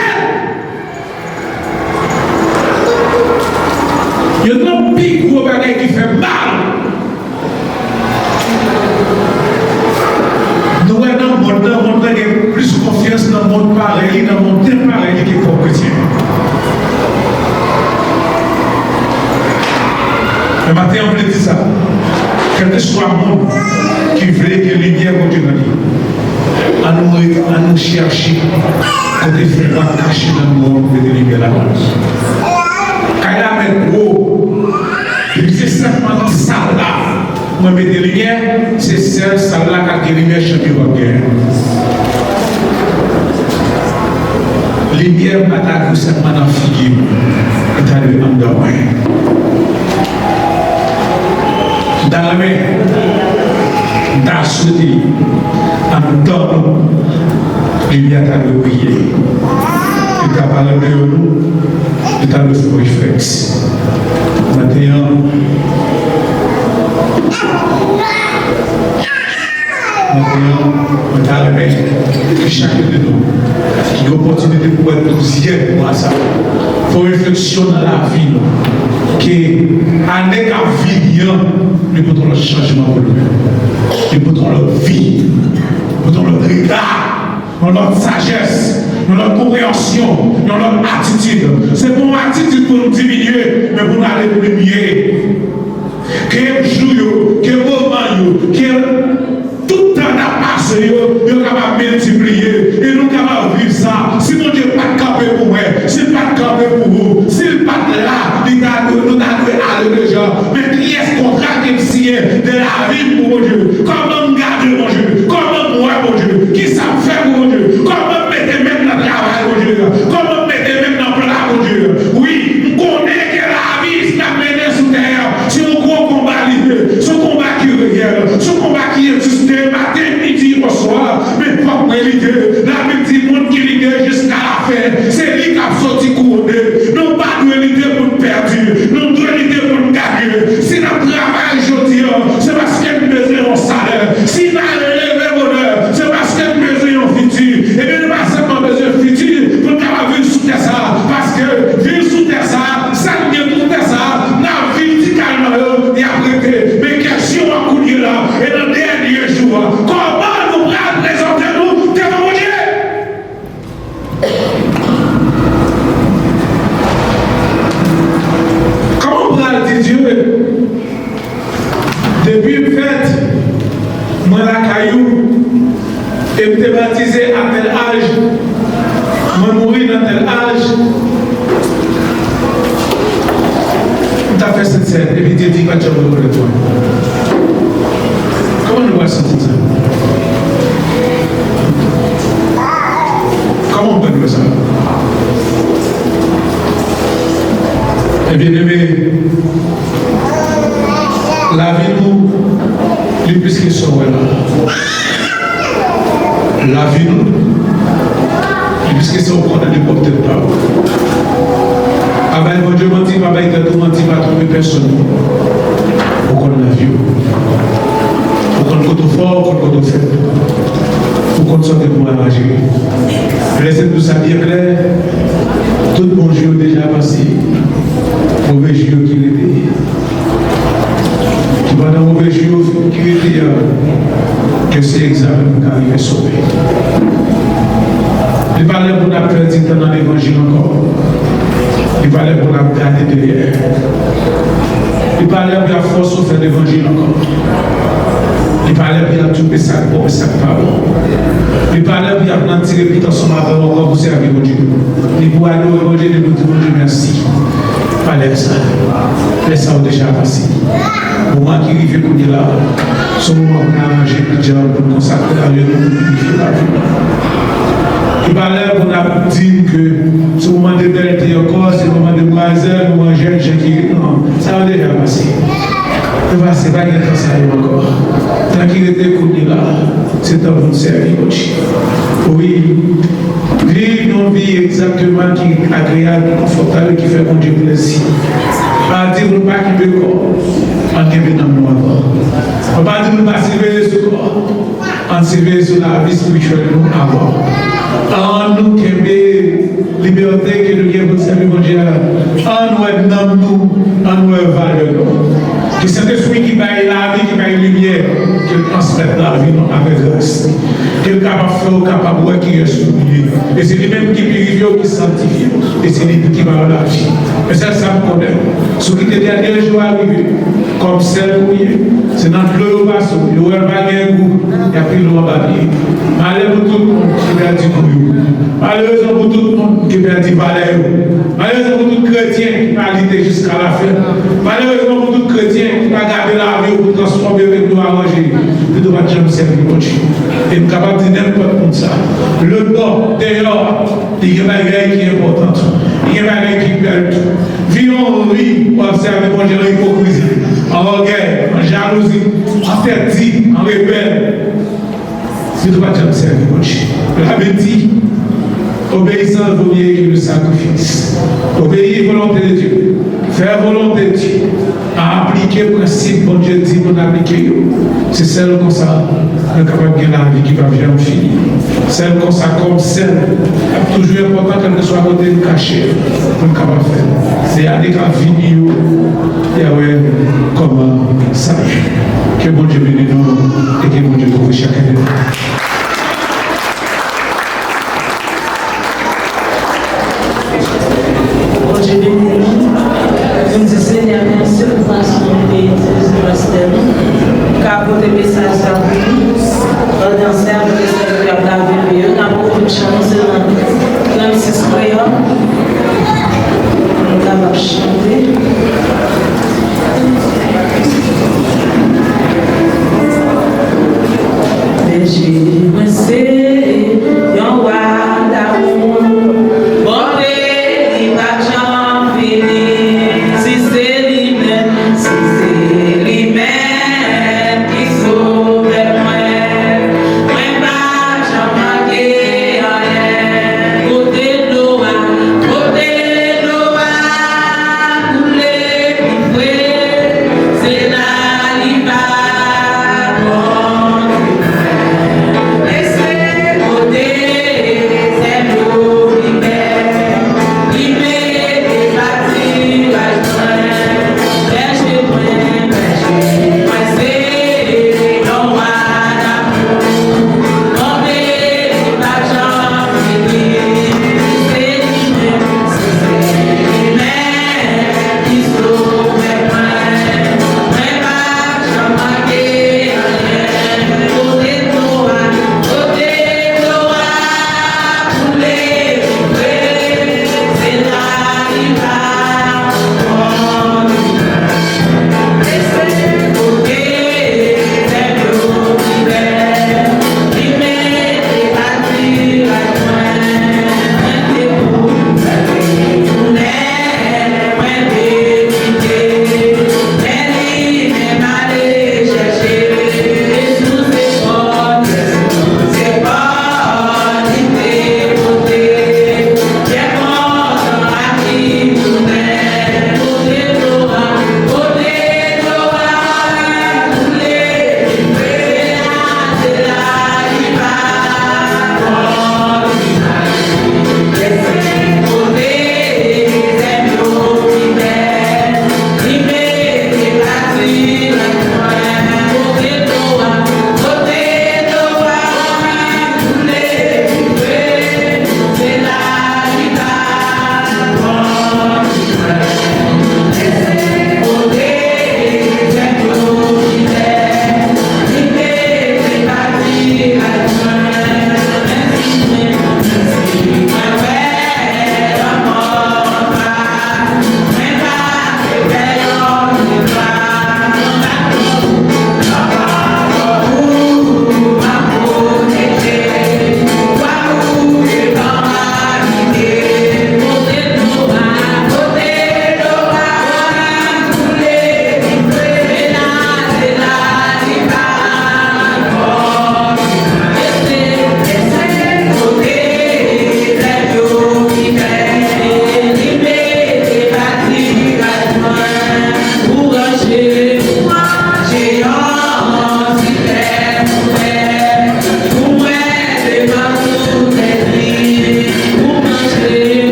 D: Il y a un pic gros bagage qui fait mal. Nous avons dans le monde plus confiance dans le monde pareil, dans le monde tel pareil qui est pour chrétien. Le matin, on voulait dire ça. Quel que soit le monde qui veut que les lumières continuent à nous chercher, quand ils font cacher dans le monde, de lumière là-bas. Quand il a mis gros, c'est simplement dans la salle là. Moi, je mets des lumières, c'est celle là qui a des lumières chaque jour. Lumière, pas simplement dans la figure, dans le endroit. Dans la main, dans la souté, en temps, lumière t'a de prier. Il t'a parlé de nous, il t'a de faire réflexe. Maintenant, on t'a remis chacun de nous qui a l'opportunité de pour être 12e mois ça. Il faut réflexion dans la vie. Que année à vie, nous pouvons le changement pour nous. Nous pouvons leur vie, nous pouvons leur regard, dans notre sagesse, dans notre compréhension, dans notre attitude. C'est pour attitude pour nous diminuer, mais pour nous aller pour le mieux. Que jour, que moment, que tout le temps à passer, nous sommes capables de multiplier et nous sommes capables de vivre ça. Si mon Dieu n'est pas campé pour moi, s'il n'est pas campé pour vous, s'il n'est pas là, nous avons aller déjà. Mais qui est-ce qu'on traque ici de la vie pour mon Dieu? Comment garder mon Dieu? Comment moi mon Dieu? Qui ça fait pour mon Dieu? Comment mettre même dans le travail mon Dieu? Comment mettre même dans le plat mon Dieu? Oui, on connaît que la vie s'est menée sous terre. C'est un gros combat libre. Ce combat qui regarde, ce combat qui existe matin, midi, au soir. Mais pas pour l'idée. La vie du monde qui l'idée jusqu'à la fin. C'est lui qui a sorti couronné. Non pas de l'idée pour nous perdre. Non de l'idée pour nous gagner. Si nous travaillons aujourd'hui, c'est parce que nous besoin de salaire. Si nous relevons bonheur, c'est parce que nous besoin de futur. Et bien, nous n'avons pas besoin de futur pour nous vivre sous terre ça. Parce que vivre sous terre ça, ça nous dit tout terre ça, nous vivons du calme et après. Mais question à coup de là, et dans le dernier jour, comment nous pourrons présenter nous devant mon Dieu? Comment on pourra dire Dieu? Depuis le fait, moi la caillou, et je suis baptisé à tel âge, je mourir dans tel âge, tu as fait cette scène, et puis tu dis que tu as besoin de toi. Comment nous va sentir ça? Comment on peut dire ça? Eh bien aimé, la vie nous, les plus qu'ils sont là. La vie nous, les plus qu'ils sont là, ne portent pas. Avant mon Dieu menti, papa il t'a tout menti, pas trouver personne. Pour qu'on la vie. Pour qu'on soit fort, pour qu'on soit faible. Pour qu'on soit pour la magie. Laissez tout ça bien clair. Tout bon jour déjà passé. Mauvais jour qu'il était. Qui va dans mauvais jour qu'il était. Que c'est examen pour arriver sauvé. Il parlait pour la perdre du temps dans l'évangile encore. Il parlait pour la garder derrière. Il parlait pour la force pour faire l'évangile encore. Il parlait pour la trouver ça bon et ça pas bon. Il parlait pour la tirer puis dans son avant encore pour servir mon Dieu. Il pour aller au évangile et nous dire mon Dieu merci. Pas ça. Laisse ça déjà passé. Pour moi qui arrive pour dire là, ce moment où on a mangé le diable pour consacrer la vie, nous purifier la vie. Il parlait pour nous dire que ce moment de vérité encore, ce moment de croiseur, nous mangeons les gens qui. Non, ça a déjà passé. C'est pas qu'il y a ça encore. Tant qu'il était connu là, c'est temps pour nous servir. Oui, vivre nos vies exactement qui est agréable, confortable, qui fait mon Dieu plaisir. Pas dire nous pas qui veut corps, on qui veut dans nous avant. Pas dire nous pas servir ce corps, on servir sur la vie spirituelle nous avant. En nous qui aimons liberté que nous avons pour servir mon Dieu, en nous aidant nous, en nous valeur. Que Saint-Esprit qui baille la vie, qui baille la lumière, qu'il transmette la vie avec grâce. Qu'il est capable de faire, capable de qui est soumis. Et c'est lui-même qui purifie, qui sanctifie. Et c'est lui qui va la vie. Mais ça me connaît. Ce qui était dernier jour arrivé, comme celle où c'est dans le vaso, il n'y a pas de goût, il y a plus de l'eau à babier. Malheureusement pour tout le monde qui perd du goût. Malheureusement pour tout le monde qui perd du balai. Malheureusement pour tout chrétien qui va l'idée jusqu'à la fin. Malheureusement pour tout chrétien qui va garder la vie pour transformer avec nous à manger. Nous devons jamais servir mon Dieu. Et nous sommes capables de dire n'importe comme ça. Le corps, dehors, il y a des choses qui sont importantes. Il y a des choses qui perdent tout. Vivons, oui, pour observer mon Dieu en hypocrisie, en orgueil, en jalousie, en interdit, en rebelle. Nous devons jamais servir mon Dieu. La Bible dit, obéissance vaut mieux que le sacrifice. Obéir à la volonté de Dieu. Faire volonté de Dieu. à appliquer le principe, bon Dieu dit, pour appliquer. C'est celle comme ça, elle est capable de gagner la vie qui va bien finir. Celle comme ça, comme celle, toujours important qu'elle ne soit côté caché, pour le capable de faire. C'est avec la vidéo, et ouais, comment ça. Que bon Dieu bénisse nous et que bon Dieu trouve chacun de nous.
B: Bon Dieu bénisse nous. Nous disons Seigneur, merci pour la soirée de pasteur. Car pour des messages à vous, dans le cercle de Seigneur, la vie, nous avons beaucoup de chance dans le système. Nous avons chanté. J'ai pensé, yon wa d'amour, bon il va jamais finir. Si c'est lui-même, qui sauve moi, pas jamais rien.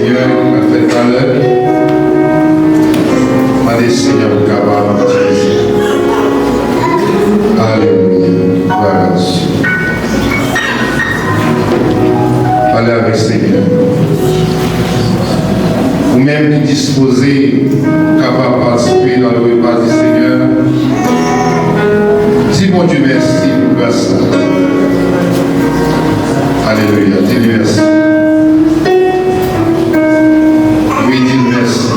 E: Seigneur, qui m'a fait tout à l'heure. Demandez Seigneur pour capable d'utiliser. Alléluia. Gloire à Dieu. Parlez avec Seigneur. Vous-même qui disposez, capable de participer dans le repas du Seigneur. Dis bon Dieu merci pour grâce. Alléluia. Dis merci. Oui, dis merci.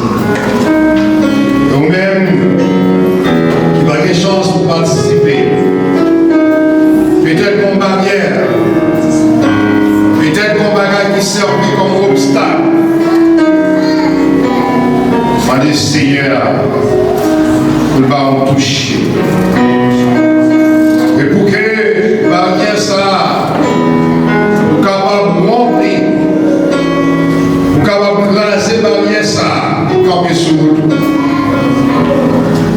E: Vous-même qui n'avez pas de chance pour participer. Peut-être qu'on barrière. Peut-être qu'on bagage qui servent comme obstacle. Demandez Seigneur pour ne pas en toucher. Et pour que barrière ça, pour capable de remplir, pour capable de raser barrière ça, pour camper sur vous.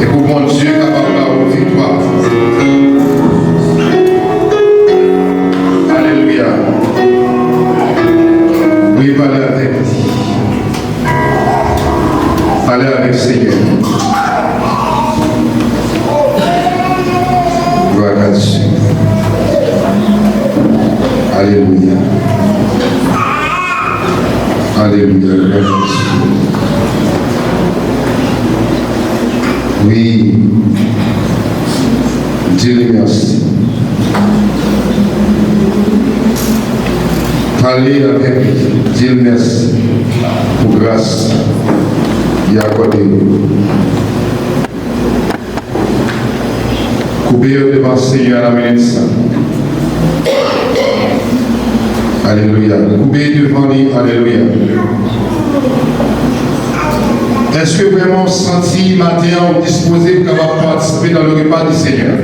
E: Et pour mon Dieu capable d'avoir victoire. Alléluia. Oui, parlez avec lui. Parlez avec Seigneur. Gloire à Dieu. Alléluia. Alléluia. Gloire à Dieu. Oui. Dieu merci. Parlez avec Dieu merci pour grâce et accordé. Coupez devant le Seigneur à la minute. Alléluia. Coupez devant lui. Alléluia. Est-ce que vraiment senti matin ou disposé pour pouvoir participer dans le repas du Seigneur?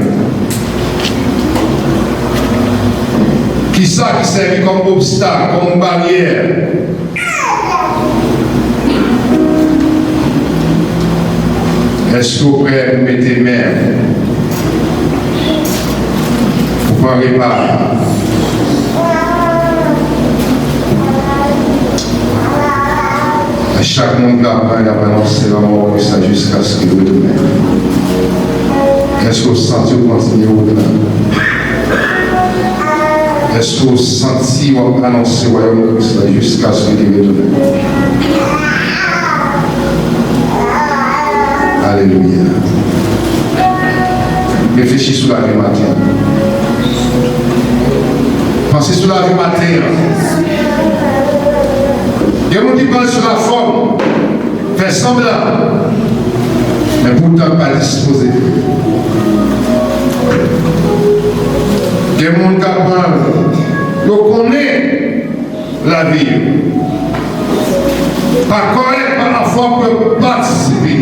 E: Qui ça qui servait comme obstacle, comme barrière? Est-ce que vous pouvez vous mettre main pour prendre repas? À chaque monde qui a annoncé la mort de ça jusqu'à ce qu'il retourne. Est-ce que vous sentez vous continuer au-delà? Est-ce que vous sentez ou annoncer le royaume de Christ jusqu'à ce qu'il retourne? Alléluia. Réfléchis sur la vie matin. Pensez sur la vie matin. Il y a des gens qui parlent sur la forme, fait semblant, mais pourtant pas disposé. Il y a des gens qui parlent, qui connaissent la vie. Pas correct par la foi pour participer.